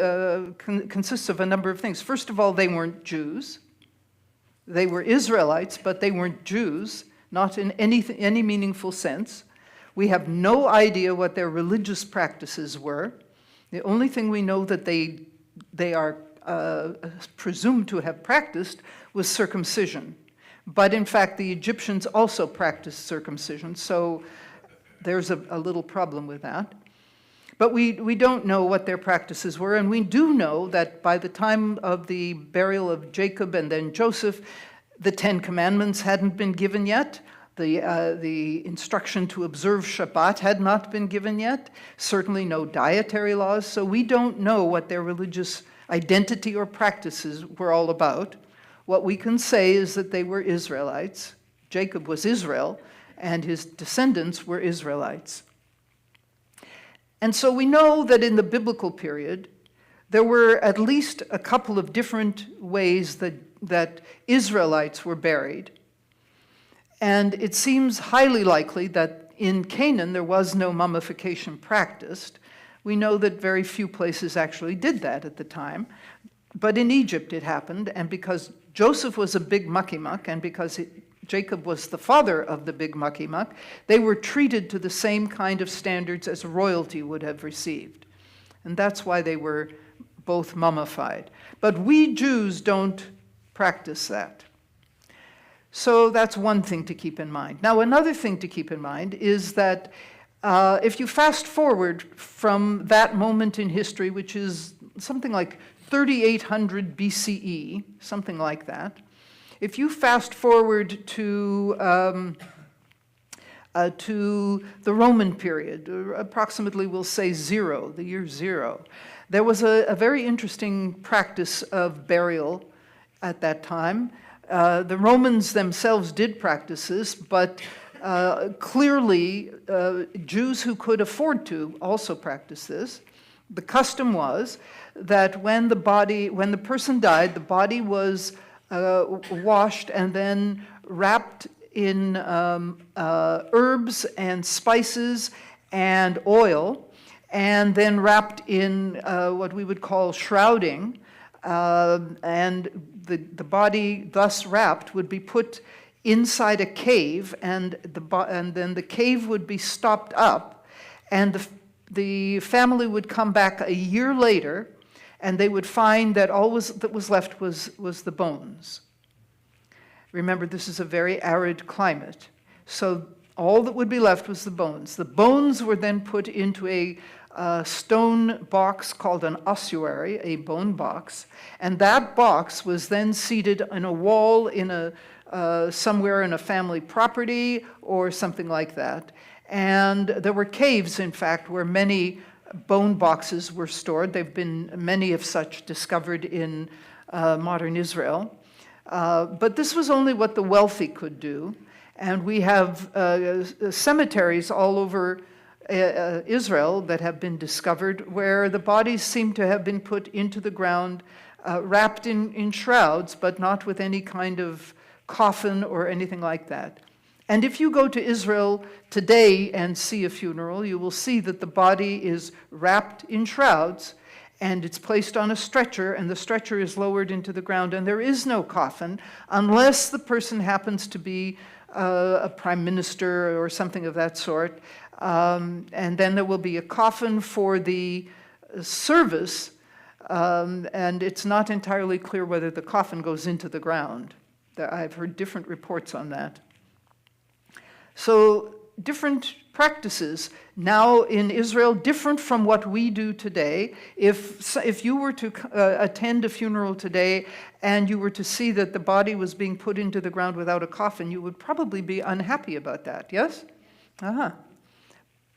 Speaker 3: consists of a number of things. First of all, they weren't Jews. They were Israelites, but they weren't Jews, not in any meaningful sense. We have no idea what their religious practices were. The only thing we know that they are presumed to have practiced was circumcision. But in fact, the Egyptians also practiced circumcision, so there's a little problem with that. But we don't know what their practices were, and we do know that by the time of the burial of Jacob and then Joseph, the Ten Commandments hadn't been given yet. The instruction to observe Shabbat had not been given yet. Certainly no dietary laws, so we don't know what their religious identity or practices were all about. What we can say is that they were Israelites. Jacob was Israel, and his descendants were Israelites. And so we know that in the biblical period, there were at least a couple of different ways that Israelites were buried. And it seems highly likely that in Canaan there was no mummification practiced. We know that very few places actually did that at the time. But in Egypt it happened, and because Joseph was a big mucky-muck, and because Jacob was the father of the big mucky-muck, they were treated to the same kind of standards as royalty would have received. And that's why they were both mummified. But we Jews don't practice that. So that's one thing to keep in mind. Now, another thing to keep in mind is that if you fast forward from that moment in history, which is something like 3800 BCE, something like that, if you fast forward to the Roman period, approximately we'll say the year 0, there was a very interesting practice of burial at that time. The Romans themselves did practice this, but clearly Jews who could afford to also practice this. The custom was that when the person died, the body was washed and then wrapped in herbs and spices and oil, and then wrapped in what we would call shrouding, and the body thus wrapped would be put inside a cave, and then the cave would be stopped up, and the family would come back a year later, and they would find that all that was left was the bones. Remember, this is a very arid climate, so all that would be left was the bones. The bones were then put into a stone box called an ossuary, a bone box, and that box was then seated in a wall in somewhere in a family property or something like that. And there were caves, in fact, where many bone boxes were stored. There have been many of such discovered in modern Israel. But this was only what the wealthy could do. And we have cemeteries all over Israel that have been discovered where the bodies seem to have been put into the ground, wrapped in shrouds, but not with any kind of coffin or anything like that. And if you go to Israel today and see a funeral, you will see that the body is wrapped in shrouds, and it's placed on a stretcher, and the stretcher is lowered into the ground, and there is no coffin unless the person happens to be a prime minister or something of that sort. And then there will be a coffin for the service, and it's not entirely clear whether the coffin goes into the ground. I've heard different reports on that. So different practices now in Israel, different from what we do today. If you were to attend a funeral today and you were to see that the body was being put into the ground without a coffin, you would probably be unhappy about that, yes? Uh-huh.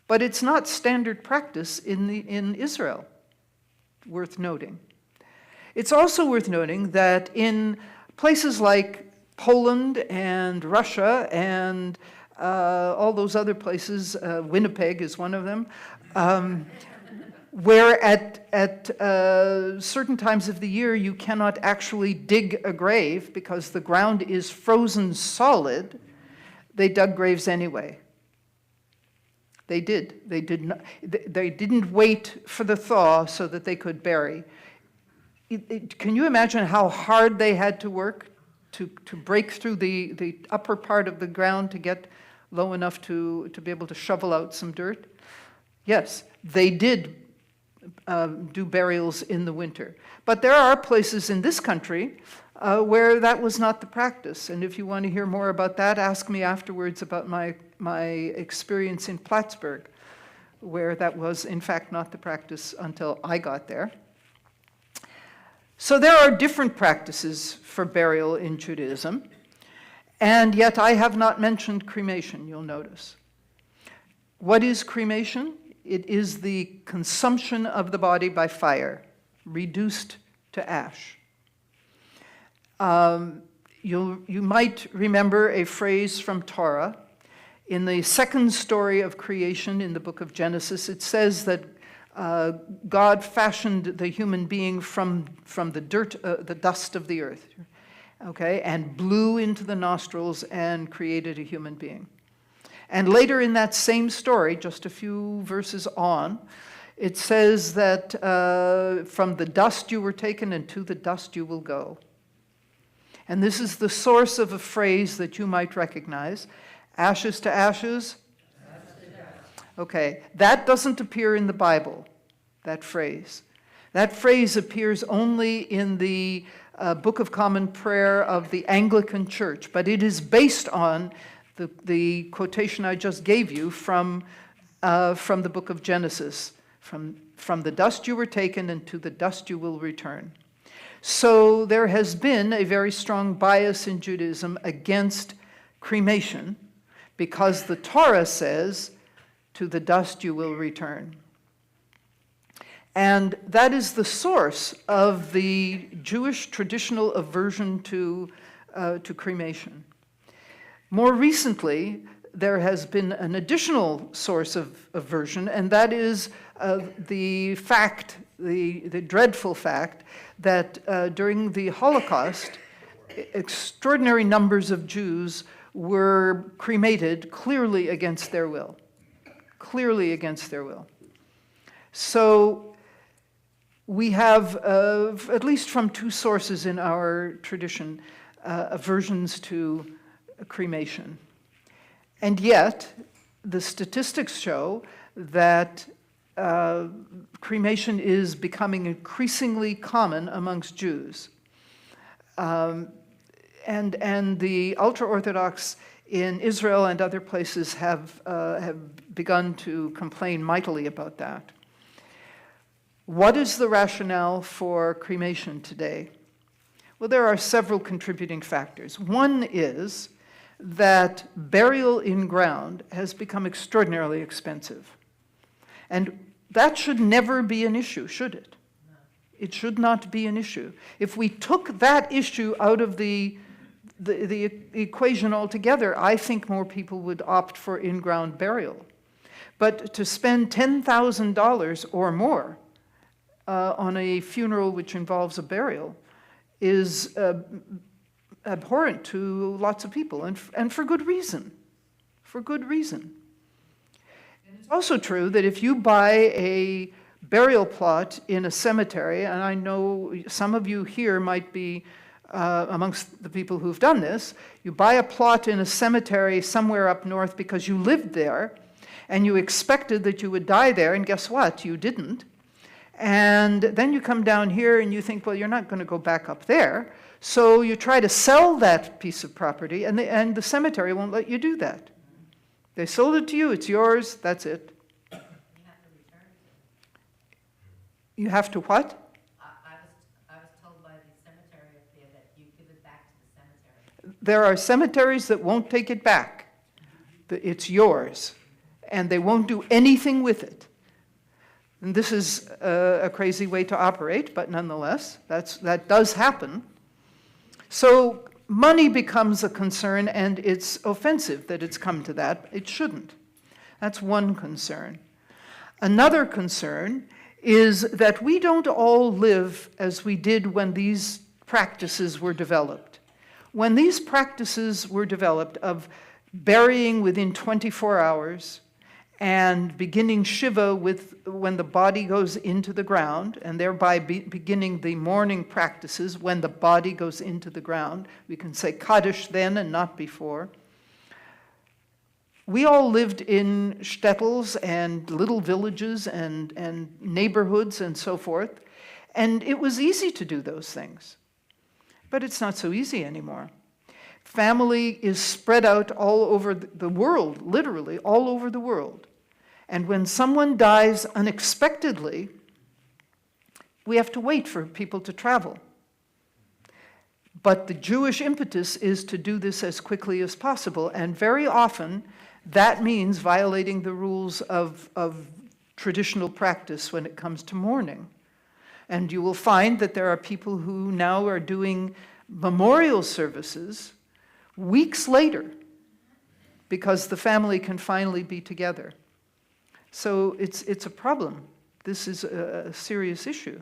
Speaker 3: But it's not standard practice in Israel, worth noting. It's also worth noting that in places like Poland and Russia and all those other places, Winnipeg is one of them, where at certain times of the year you cannot actually dig a grave because the ground is frozen solid, they dug graves anyway. They did. They didn't wait for the thaw so that they could bury. Can you imagine how hard they had to work to break through the upper part of the ground to get low enough to be able to shovel out some dirt? Yes, they did do burials in the winter. But there are places in this country where that was not the practice. And if you want to hear more about that, ask me afterwards about my experience in Plattsburgh, where that was, in fact, not the practice until I got there. So there are different practices for burial in Judaism, and yet I have not mentioned cremation, you'll notice. What is cremation? It is the consumption of the body by fire, reduced to ash. You might remember a phrase from Torah. In the second story of creation in the book of Genesis, it says that God fashioned the human being from the dirt, the dust of the earth, okay, and blew into the nostrils and created a human being. And later in that same story, just a few verses on, it says that from the dust you were taken and to the dust you will go. And this is the source of a phrase that you might recognize, ashes to ashes. Okay, that doesn't appear in the Bible, that phrase. That phrase appears only in the Book of Common Prayer of the Anglican Church, but it is based on the quotation I just gave you from the book of Genesis. From the dust you were taken, and to the dust you will return. So there has been a very strong bias in Judaism against cremation, because the Torah says, to the dust you will return. And that is the source of the Jewish traditional aversion to cremation. More recently, there has been an additional source of aversion, and that is the dreadful fact that during the Holocaust, extraordinary numbers of Jews were cremated clearly against their will. Clearly against their will. So we have, at least from two sources in our tradition, aversions to cremation. And yet, the statistics show that cremation is becoming increasingly common amongst Jews. And the ultra-Orthodox in Israel and other places have begun to complain mightily about that. What is the rationale for cremation today? Well, there are several contributing factors. One is that burial in ground has become extraordinarily expensive. And that should never be an issue, should it? No. It should not be an issue. If we took that issue out of the equation altogether, I think more people would opt for in-ground burial. But to spend $10,000 or more on a funeral which involves a burial is abhorrent to lots of people, and for good reason. For good reason. And it's also true that if you buy a burial plot in a cemetery, and I know some of you here might be amongst the people who've done this, you buy a plot in a cemetery somewhere up north because you lived there, and you expected that you would die there, and guess what? You didn't. And then you come down here and you think, well, you're not going to go back up there. So you try to sell that piece of property, and the cemetery won't let you do that. They sold it to you, it's yours, that's it.
Speaker 5: You have to return it.
Speaker 3: You have to what?
Speaker 5: I was told by the cemetery up there that you give it back to the cemetery.
Speaker 3: There are cemeteries that won't take it back. It's yours. And they won't do anything with it. And this is a crazy way to operate, but nonetheless, that does happen. So money becomes a concern, and it's offensive that it's come to that. It shouldn't. That's one concern. Another concern is that we don't all live as we did when these practices were developed. When these practices were developed of burying within 24 hours, and beginning Shiva when the body goes into the ground, and thereby beginning the mourning practices when the body goes into the ground. We can say Kaddish then and not before. We all lived in shtetls and little villages and neighborhoods and so forth, and it was easy to do those things. But it's not so easy anymore. Family is spread out all over the world, literally all over the world. And when someone dies unexpectedly, we have to wait for people to travel. But the Jewish impetus is to do this as quickly as possible, and very often that means violating the rules of traditional practice when it comes to mourning. And you will find that there are people who now are doing memorial services weeks later because the family can finally be together. So it's a problem. This is a serious issue.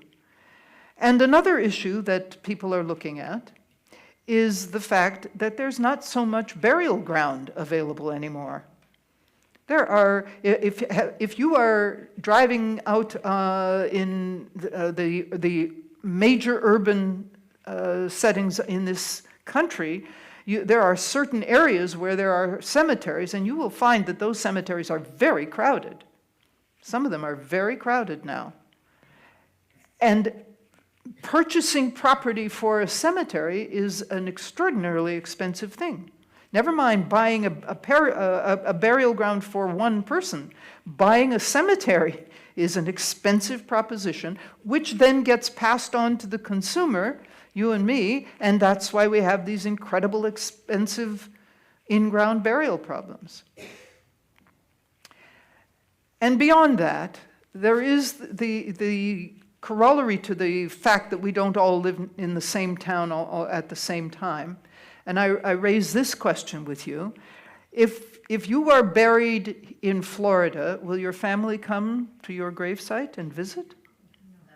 Speaker 3: And another issue that people are looking at is the fact that there's not so much burial ground available anymore. There are, if you are driving out in the major urban settings in this country, there are certain areas where there are cemeteries, and you will find that those cemeteries are very crowded. Some of them are very crowded now. And purchasing property for a cemetery is an extraordinarily expensive thing. Never mind buying a burial ground for one person. Buying a cemetery is an expensive proposition, which then gets passed on to the consumer, you and me, and that's why we have these incredible expensive in-ground burial problems. And beyond that, there is the corollary to the fact that we don't all live in the same town all at the same time. And I raise this question with you. If you are buried in Florida, will your family come to your gravesite and visit? No.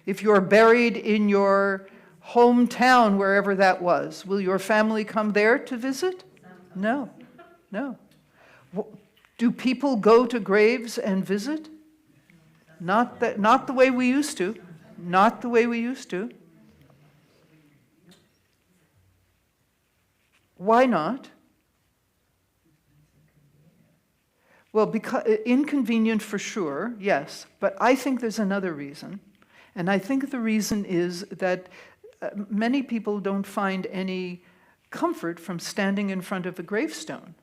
Speaker 3: If you're buried in your hometown, wherever that was, will your family come there to visit? No. No. Do people go to graves and visit? Not the way we used to. Not the way we used to. Why not? Well, because inconvenient for sure, yes, but I think there's another reason. And I think the reason is that many people don't find any comfort from standing in front of a gravestone.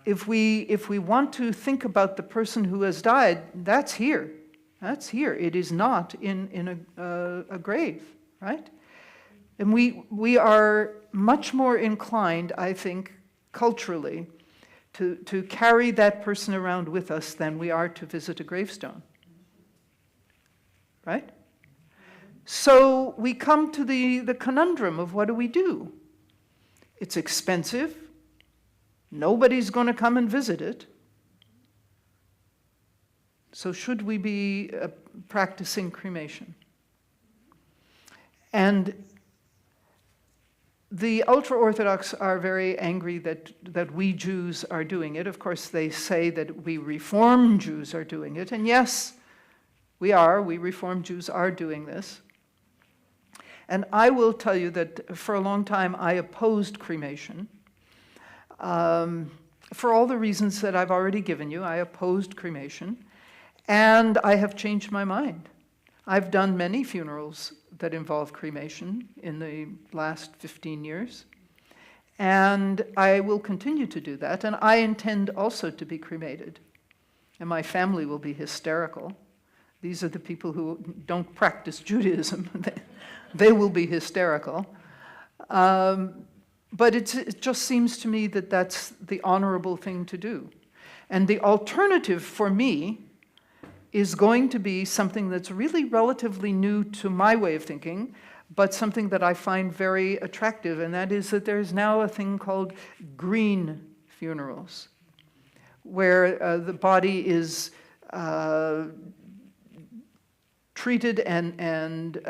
Speaker 3: If we want to think about the person who has died, that's here. That's here. It is not in a grave, right? And we are much more inclined, I think, culturally, to carry that person around with us than we are to visit a gravestone. Right? So we come to the conundrum of what do we do? It's expensive. Nobody's going to come and visit it. So should we be practicing cremation? And the ultra-Orthodox are very angry that we Jews are doing it. Of course, they say that we Reform Jews are doing it. And yes, we are. We Reform Jews are doing this. And I will tell you that for a long time I opposed cremation. For all the reasons that I've already given you, I opposed cremation. And I have changed my mind. I've done many funerals that involve cremation in the last 15 years. And I will continue to do that. And I intend also to be cremated. And my family will be hysterical. These are the people who don't practice Judaism. They will be hysterical. But it just seems to me that that's the honorable thing to do. And the alternative for me is going to be something that's really relatively new to my way of thinking, but something that I find very attractive, and that is that there's now a thing called green funerals, where the body is treated and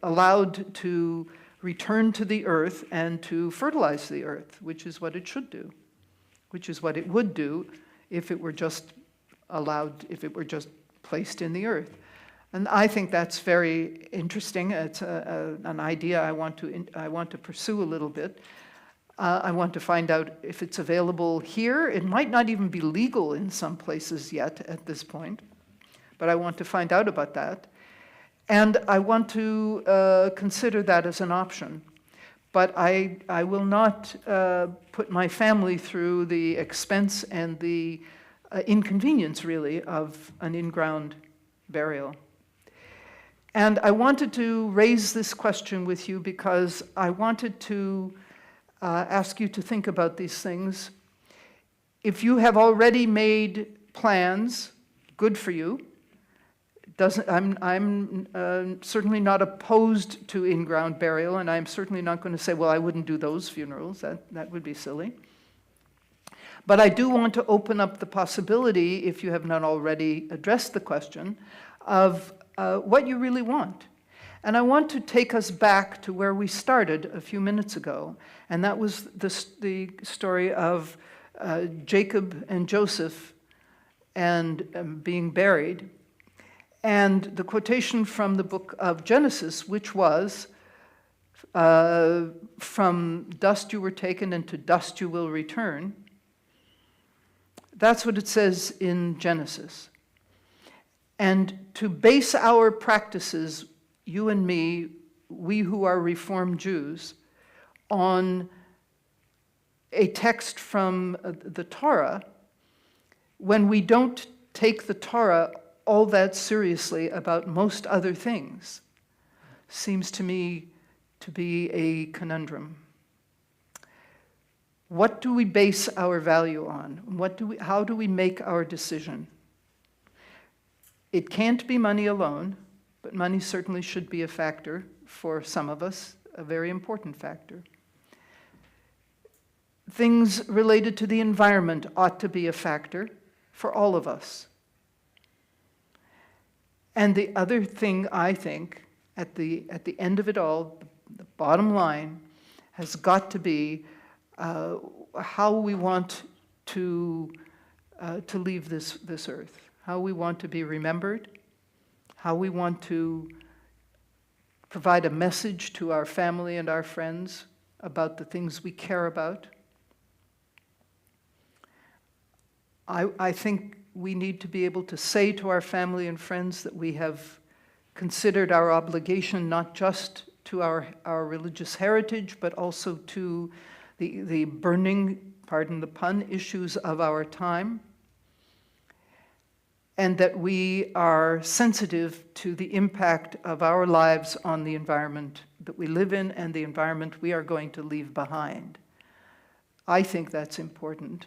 Speaker 3: allowed to return to the earth and to fertilize the earth, which is what it should do, which is what it would do if it were just allowed, if it were just placed in the earth. And I think that's very interesting. It's an idea I want to pursue a little bit. I want to find out if it's available here. It might not even be legal in some places yet at this point, but I want to find out about that. And I want to consider that as an option. But I will not put my family through the expense and the inconvenience, really, of an in-ground burial. And I wanted to raise this question with you because I wanted to ask you to think about these things. If you have already made plans, good for you. I'm certainly not opposed to in-ground burial, and I'm certainly not going to say, well, I wouldn't do those funerals. That would be silly. But I do want to open up the possibility, if you have not already addressed the question, of what you really want. And I want to take us back to where we started a few minutes ago, and that was the story of Jacob and Joseph and being buried. And the quotation from the book of Genesis, which was, from dust you were taken and to dust you will return. That's what it says in Genesis. and to base our practices, you and me, we who are Reformed Jews, on a text from the Torah, when we don't take the Torah all that seriously about most other things, seems to me to be a conundrum. What do we base our value on? How do we make our decision? It can't be money alone, but money certainly should be a factor for some of us, a very important factor. Things related to the environment ought to be a factor for all of us. And the other thing, I think, at the end of it all, the bottom line has got to be how we want to leave this earth, how we want to be remembered, how we want to provide a message to our family and our friends about the things we care about. I think we need to be able to say to our family and friends that we have considered our obligation not just to our religious heritage, but also to the burning, pardon the pun, issues of our time, and that we are sensitive to the impact of our lives on the environment that we live in and the environment we are going to leave behind. I think that's important.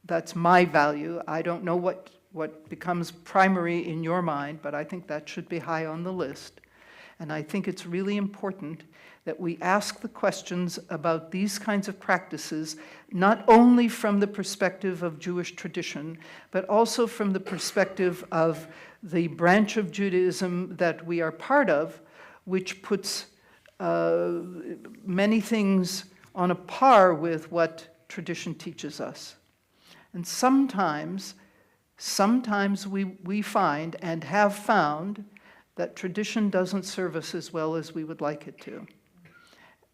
Speaker 3: That's my value. I don't know what becomes primary in your mind, but I think that should be high on the list. And I think it's really important that we ask the questions about these kinds of practices, not only from the perspective of Jewish tradition, but also from the perspective of the branch of Judaism that we are part of, which puts many things on a par with what tradition teaches us. And sometimes we find and have found that tradition doesn't serve us as well as we would like it to.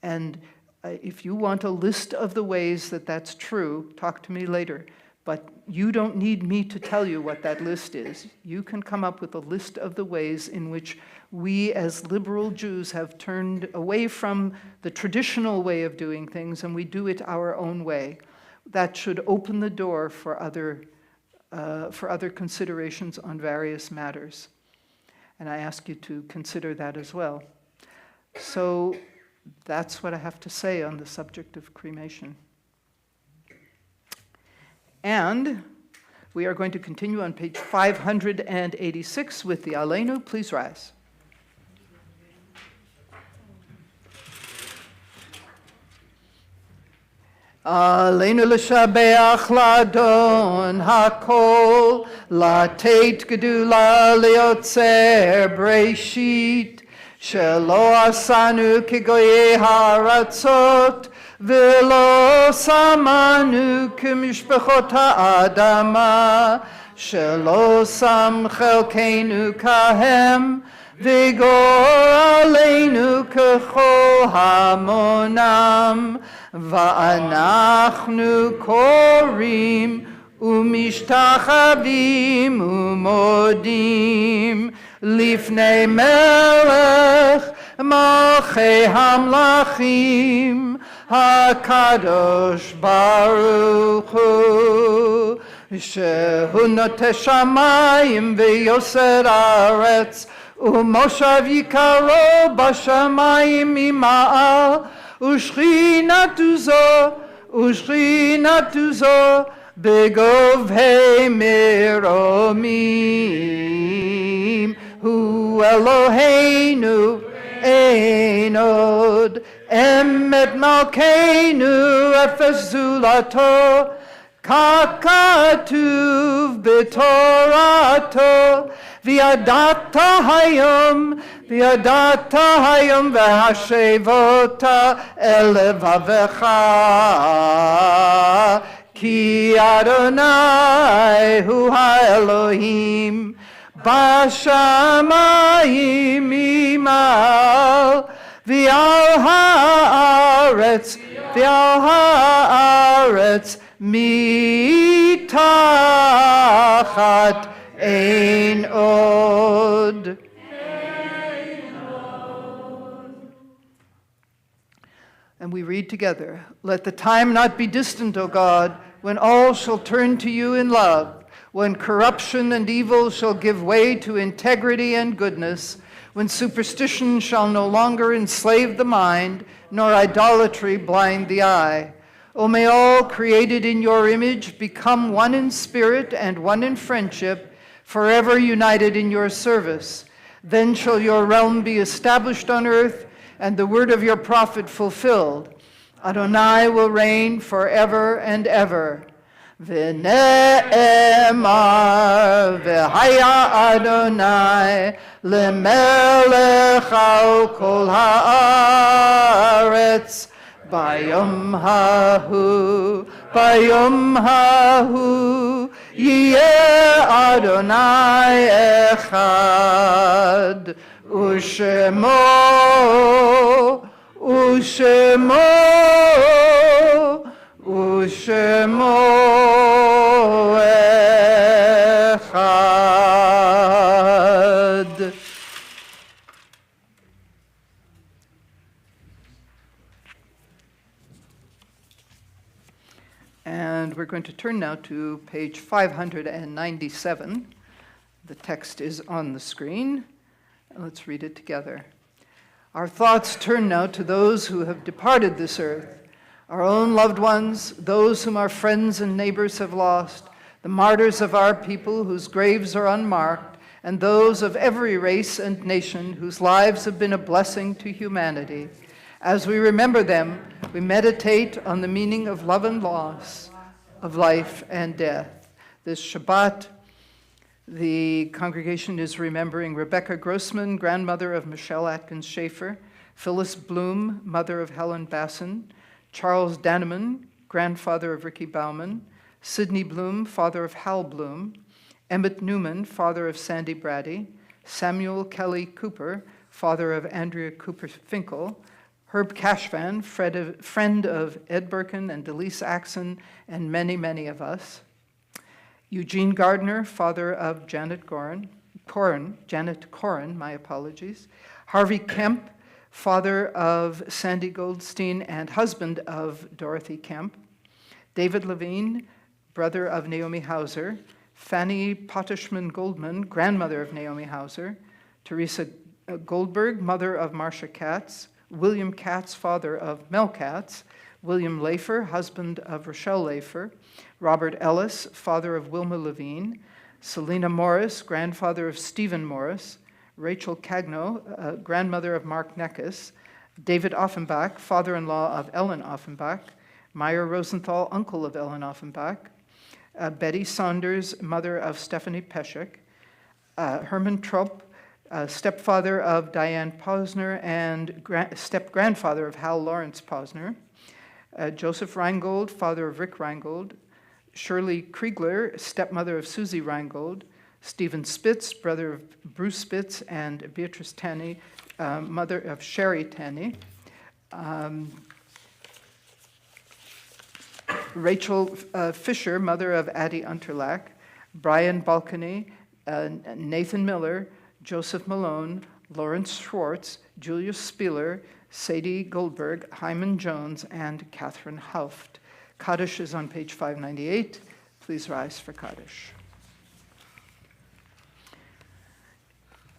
Speaker 3: And if you want a list of the ways that that's true, talk to me later. But you don't need me to tell you what that list is. You can come up with a list of the ways in which we as liberal Jews have turned away from the traditional way of doing things and we do it our own way. That should open the door for other considerations on various matters. And I ask you to consider that as well. So that's what I have to say on the subject of cremation. And we are going to continue on page 586 with the Aleinu. Please rise. Aleinu l'shabeach l'adon hakol, לתת גדולה ליוצר בראשית, שלא עשנו כגויי הארצות, ולא שמנו כמשפחות האדמה, שלא שם חלקנו כהם, וגור עלינו ככל המונם, ואנחנו קוראים ומשתחווים ומודים לפני מלך מלכי המלכים הקדוש ברוך הוא, שהוא נוטה שמיים ויוסר ארץ, ומושב יקרו בשמיים ממעל, ושכינתו זו בגובהי מרומים. הוא אלוהינו אין עוד, אמת מלכנו אפס זולתו, ככתוב בתורתו, וידעת היום והשבות אל לבבך, כי אדוני הוא האלוהים בשמיים ממעל, ועל הארץ מתחת אין Ein od. And we read together, let the time not be distant, O God, when all shall turn to you in love, when corruption and evil shall give way to integrity and goodness, when superstition shall no longer enslave the mind, nor idolatry blind the eye. O may all created in your image become one in spirit and one in friendship, forever united in your service. Then shall your realm be established on earth, and the word of your prophet fulfilled. Adonai will reign forever and ever. V'ne'emar v'haya Adonai lemelech al kol haaretz bayom hahu yeh Adonai echad Ushemo echad. And we're going to turn now to page 597. The text is on the screen. Let's read it together. Our thoughts turn now to those who have departed this earth, our own loved ones, those whom our friends and neighbors have lost, the martyrs of our people whose graves are unmarked, and those of every race and nation whose lives have been a blessing to humanity. As we remember them, we meditate on the meaning of love and loss, of life and death. This Shabbat, the congregation is remembering Rebecca Grossman, grandmother of Michelle Atkins Schaefer, Phyllis Bloom, mother of Helen Basson, Charles Danneman, grandfather of Ricky Bauman, Sidney Bloom, father of Hal Bloom, Emmett Newman, father of Sandy Brady, Samuel Kelly Cooper, father of Andrea Cooper Finkel, Herb Cashvan, friend of Ed Birkin and Delise Axon, and many, many of us. Eugene Gardner, father of Janet Corin, my apologies. Harvey Kemp, father of Sandy Goldstein and husband of Dorothy Kemp. David Levine, brother of Naomi Hauser. Fanny Pottishman Goldman, grandmother of Naomi Hauser. Teresa Goldberg, mother of Marcia Katz. William Katz, father of Mel Katz. William Lafer, husband of Rochelle Lafer. Robert Ellis, father of Wilma Levine. Selena Morris, grandfather of Stephen Morris. Rachel Cagno, grandmother of Mark Neckes. David Offenbach, father-in-law of Ellen Offenbach. Meyer Rosenthal, uncle of Ellen Offenbach. Betty Saunders, mother of Stephanie Peshek. Herman Trupp, stepfather of Diane Posner and step-grandfather of Hal Lawrence Posner. Joseph Reingold, father of Rick Reingold. Shirley Kriegler, stepmother of Susie Reingold. Stephen Spitz, brother of Bruce Spitz and Beatrice Tanney, mother of Sherry Tanney. Rachel Fisher, mother of Addie Unterlach. Brian Balcony, Nathan Miller, Joseph Malone, Lawrence Schwartz, Julius Spieler, Sadie Goldberg, Hyman Jones, and Catherine Hauft. Kaddish is on page 598. Please rise for Kaddish.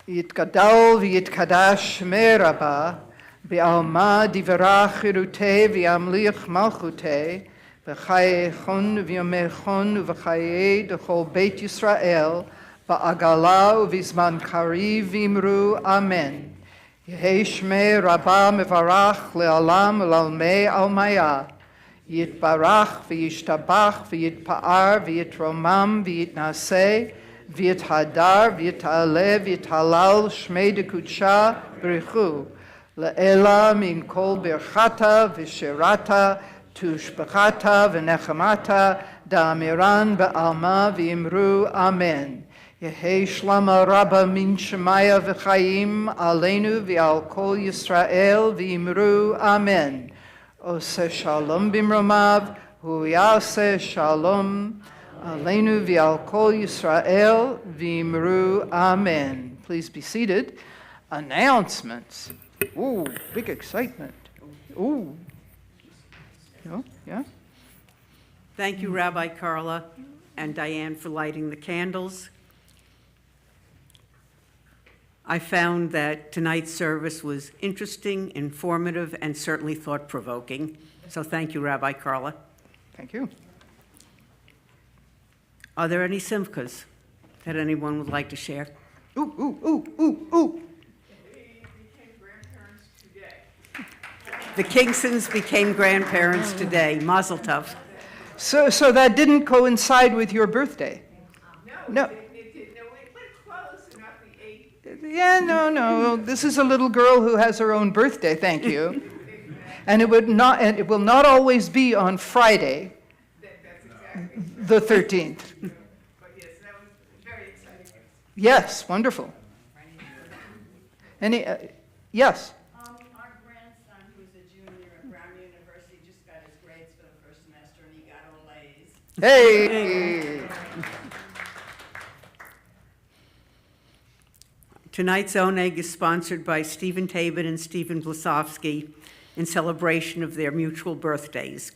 Speaker 3: Yitgadal v'yitkadash shmei rabba, b'alma divarach chirutei v'yamlich malchutei, v'chayechon v'yomechon v'chayei d'chol Beit Yisrael, ba'agala u'vizman kariv v'imru amen. Yehei shmei rabba mevarach le'alam u'lalmei almaya, yitbarach v'yishtabach v'yitpa'ar v'yitromam v'yitnaseh, v'yithadar v'yit'aleh v'yit'halal shmei dekudsha b'richu, le'ela min kol birchata v'shirata tushbechata v'nechamata da'amiran ba'alma v'imru amen. Yehei shlama rabba min shemaya v'chayim aleinu v'al kol Yisrael v'imru amen. Oseh shalom bimromav hu yaseh shalom Aleinu v'al kol Yisrael v'imru amen. Please be seated. Announcements. Ooh, big excitement. Ooh. No? Yeah?
Speaker 1: Thank you, Rabbi Carla and Diane, for lighting the candles. I found that tonight's service was interesting, informative, and certainly thought-provoking. So thank you, Rabbi Carla.
Speaker 3: Thank you.
Speaker 1: Are there any simchas that anyone would like to share?
Speaker 3: Ooh, ooh, ooh, ooh, ooh.
Speaker 1: The Kingsons became grandparents today. Mazel tov.
Speaker 3: So that didn't coincide with your birthday? No. Yeah, no. This is a little girl who has her own birthday, thank you. And it will not always be on Friday, the 13th.
Speaker 9: But yes, that was very exciting.
Speaker 3: Yes, wonderful. Any, yes?
Speaker 9: Our grandson, who's a junior at Brown University, just got his grades for the first semester, and he got all A's.
Speaker 3: Hey!
Speaker 1: Tonight's Oneg is sponsored by Stephen Tabin and Stephen Blasovsky in celebration of their mutual birthdays.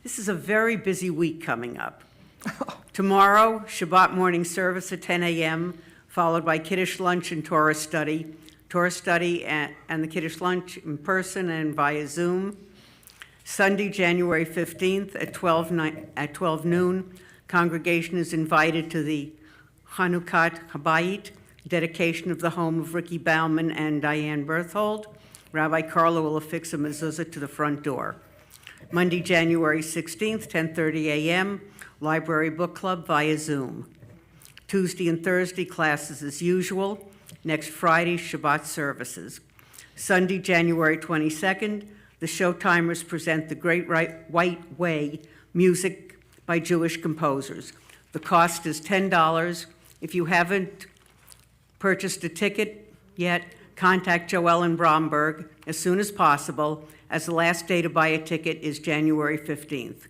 Speaker 1: This is a very busy week coming up. Tomorrow, Shabbat morning service at 10 a.m., followed by Kiddush lunch and Torah study and the Kiddush lunch in person and via Zoom. Sunday, January 15th at 12 noon, congregation is invited to the Chanukah Habayit, dedication of the home of Ricky Bauman and Diane Berthold. Rabbi Carla will affix a mezuzah to the front door. Monday, January 16th, 10:30 a.m., Library Book Club via Zoom. Tuesday and Thursday, classes as usual. Next Friday, Shabbat services. Sunday, January 22nd, the Showtimers present The Great White Way, music by Jewish composers. The cost is $10. If you haven't purchased a ticket yet, contact Joellen Bromberg as soon as possible, as the last day to buy a ticket is January 15th.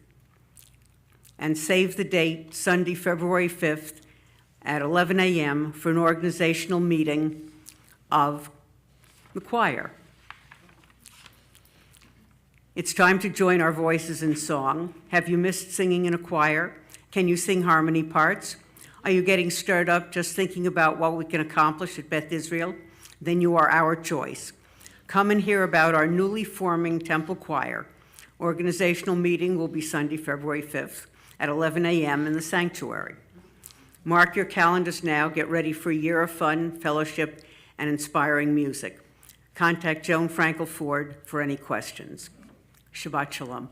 Speaker 1: And save the date, Sunday, February 5th at 11 a.m. for an organizational meeting of the choir. It's time to join our voices in song. Have you missed singing in a choir? Can you sing harmony parts? Are you getting stirred up just thinking about what we can accomplish at Beth Israel? Then you are our choice. Come and hear about our newly forming temple choir. Organizational meeting will be Sunday, February 5th at 11 a.m. in the sanctuary. Mark your calendars now. Get ready for a year of fun, fellowship, and inspiring music. Contact Joan Frankel Ford for any questions. Shabbat Shalom.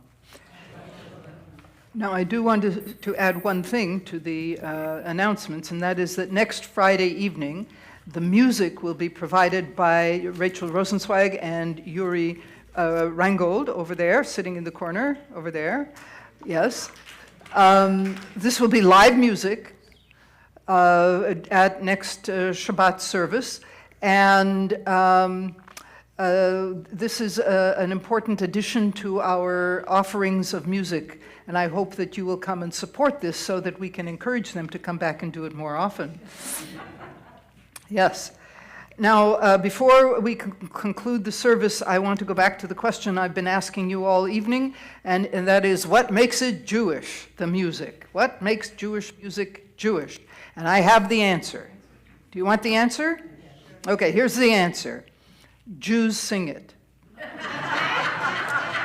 Speaker 3: Now, I do want to add one thing to the announcements, and that is that next Friday evening, the music will be provided by Rachel Rosenzweig and Yuri Rangold over there, sitting in the corner over there. Yes. This will be live music at next Shabbat service, and this is an important addition to our offerings of music, and I hope that you will come and support this so that we can encourage them to come back and do it more often. Yes. Now, before we conclude the service, I want to go back to the question I've been asking you all evening, and that is, what makes it Jewish, the music? What makes Jewish music Jewish? And I have the answer. Do you want the answer? Okay, here's the answer. Jews sing it.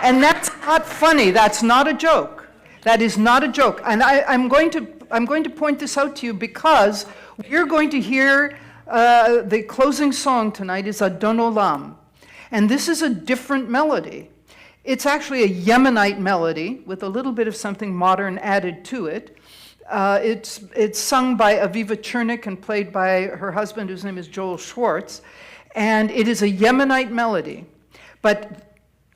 Speaker 3: And that's not funny. That's not a joke. That is not a joke. And I'm going to point this out to you because you're going to hear the closing song tonight is Adon Olam. And this is a different melody. It's actually a Yemenite melody with a little bit of something modern added to it. It's sung by Aviva Chernik and played by her husband, whose name is Joel Schwartz. And it is a Yemenite melody. But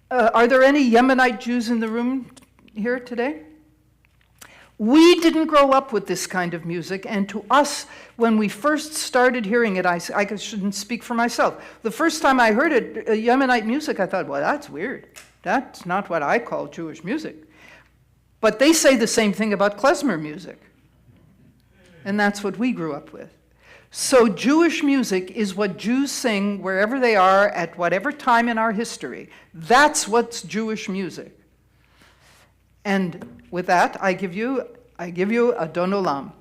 Speaker 3: are there any Yemenite Jews in the room here today? We didn't grow up with this kind of music, and to us, when we first started hearing it, I shouldn't speak for myself. The first time I heard it, Yemenite music, I thought, well, that's weird. That's not what I call Jewish music. But they say the same thing about klezmer music. And that's what we grew up with. So Jewish music is what Jews sing wherever they are at whatever time in our history. That's what's Jewish music. And with that, I give you Adon Olam.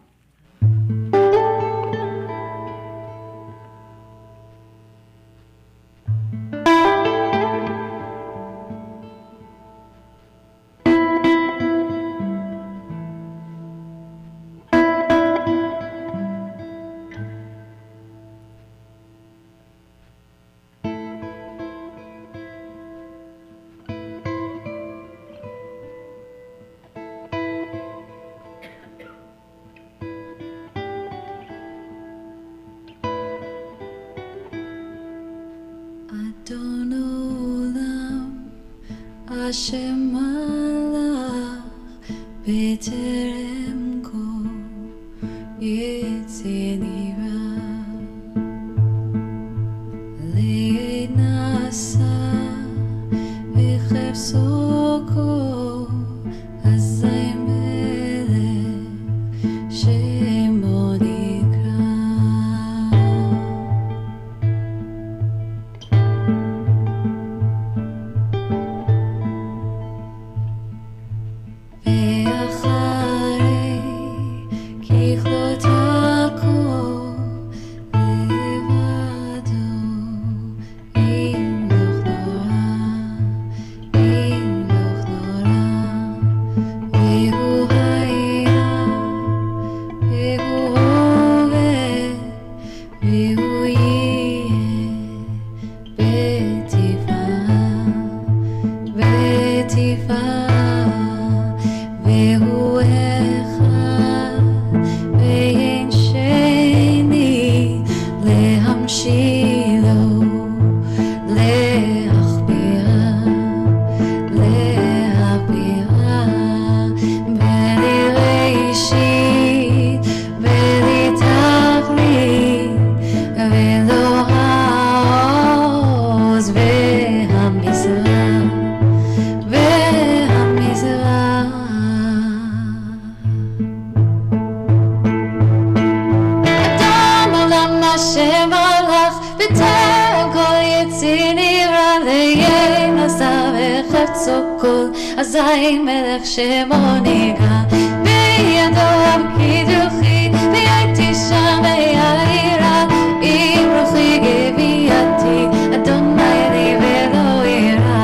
Speaker 6: Adon Olam, Hashem Malach, B'terem Kol Yitzirah, Le'nasa V'chefso Kol Hazay Melech Shemo Nikra. Hazay melech shemo nikra, biyado kidruchi, v'yayti sham v'ya'ira, im ruchi geviyati, Adonai li v'lo ira.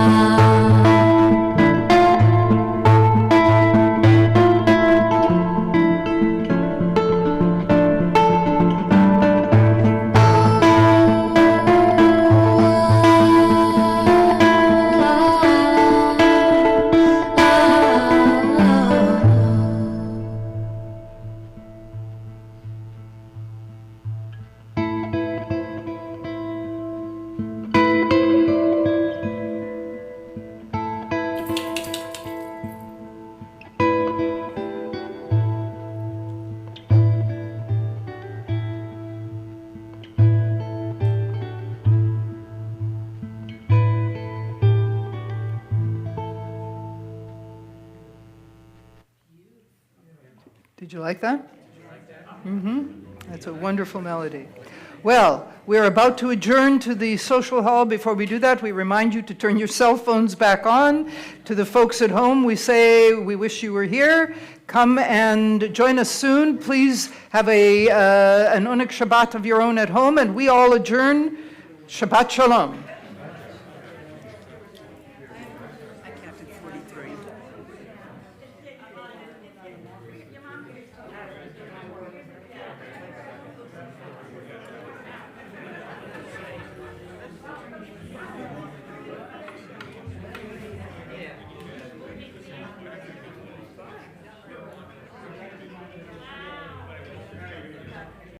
Speaker 3: Did you like that? That's a wonderful melody. Well, we're about to adjourn to the social hall. Before we do that, we remind you to turn your cell phones back on. To the folks at home, we say we wish you were here. Come and join us soon. Please have an Unik Shabbat of your own at home, and we all adjourn. Shabbat Shalom.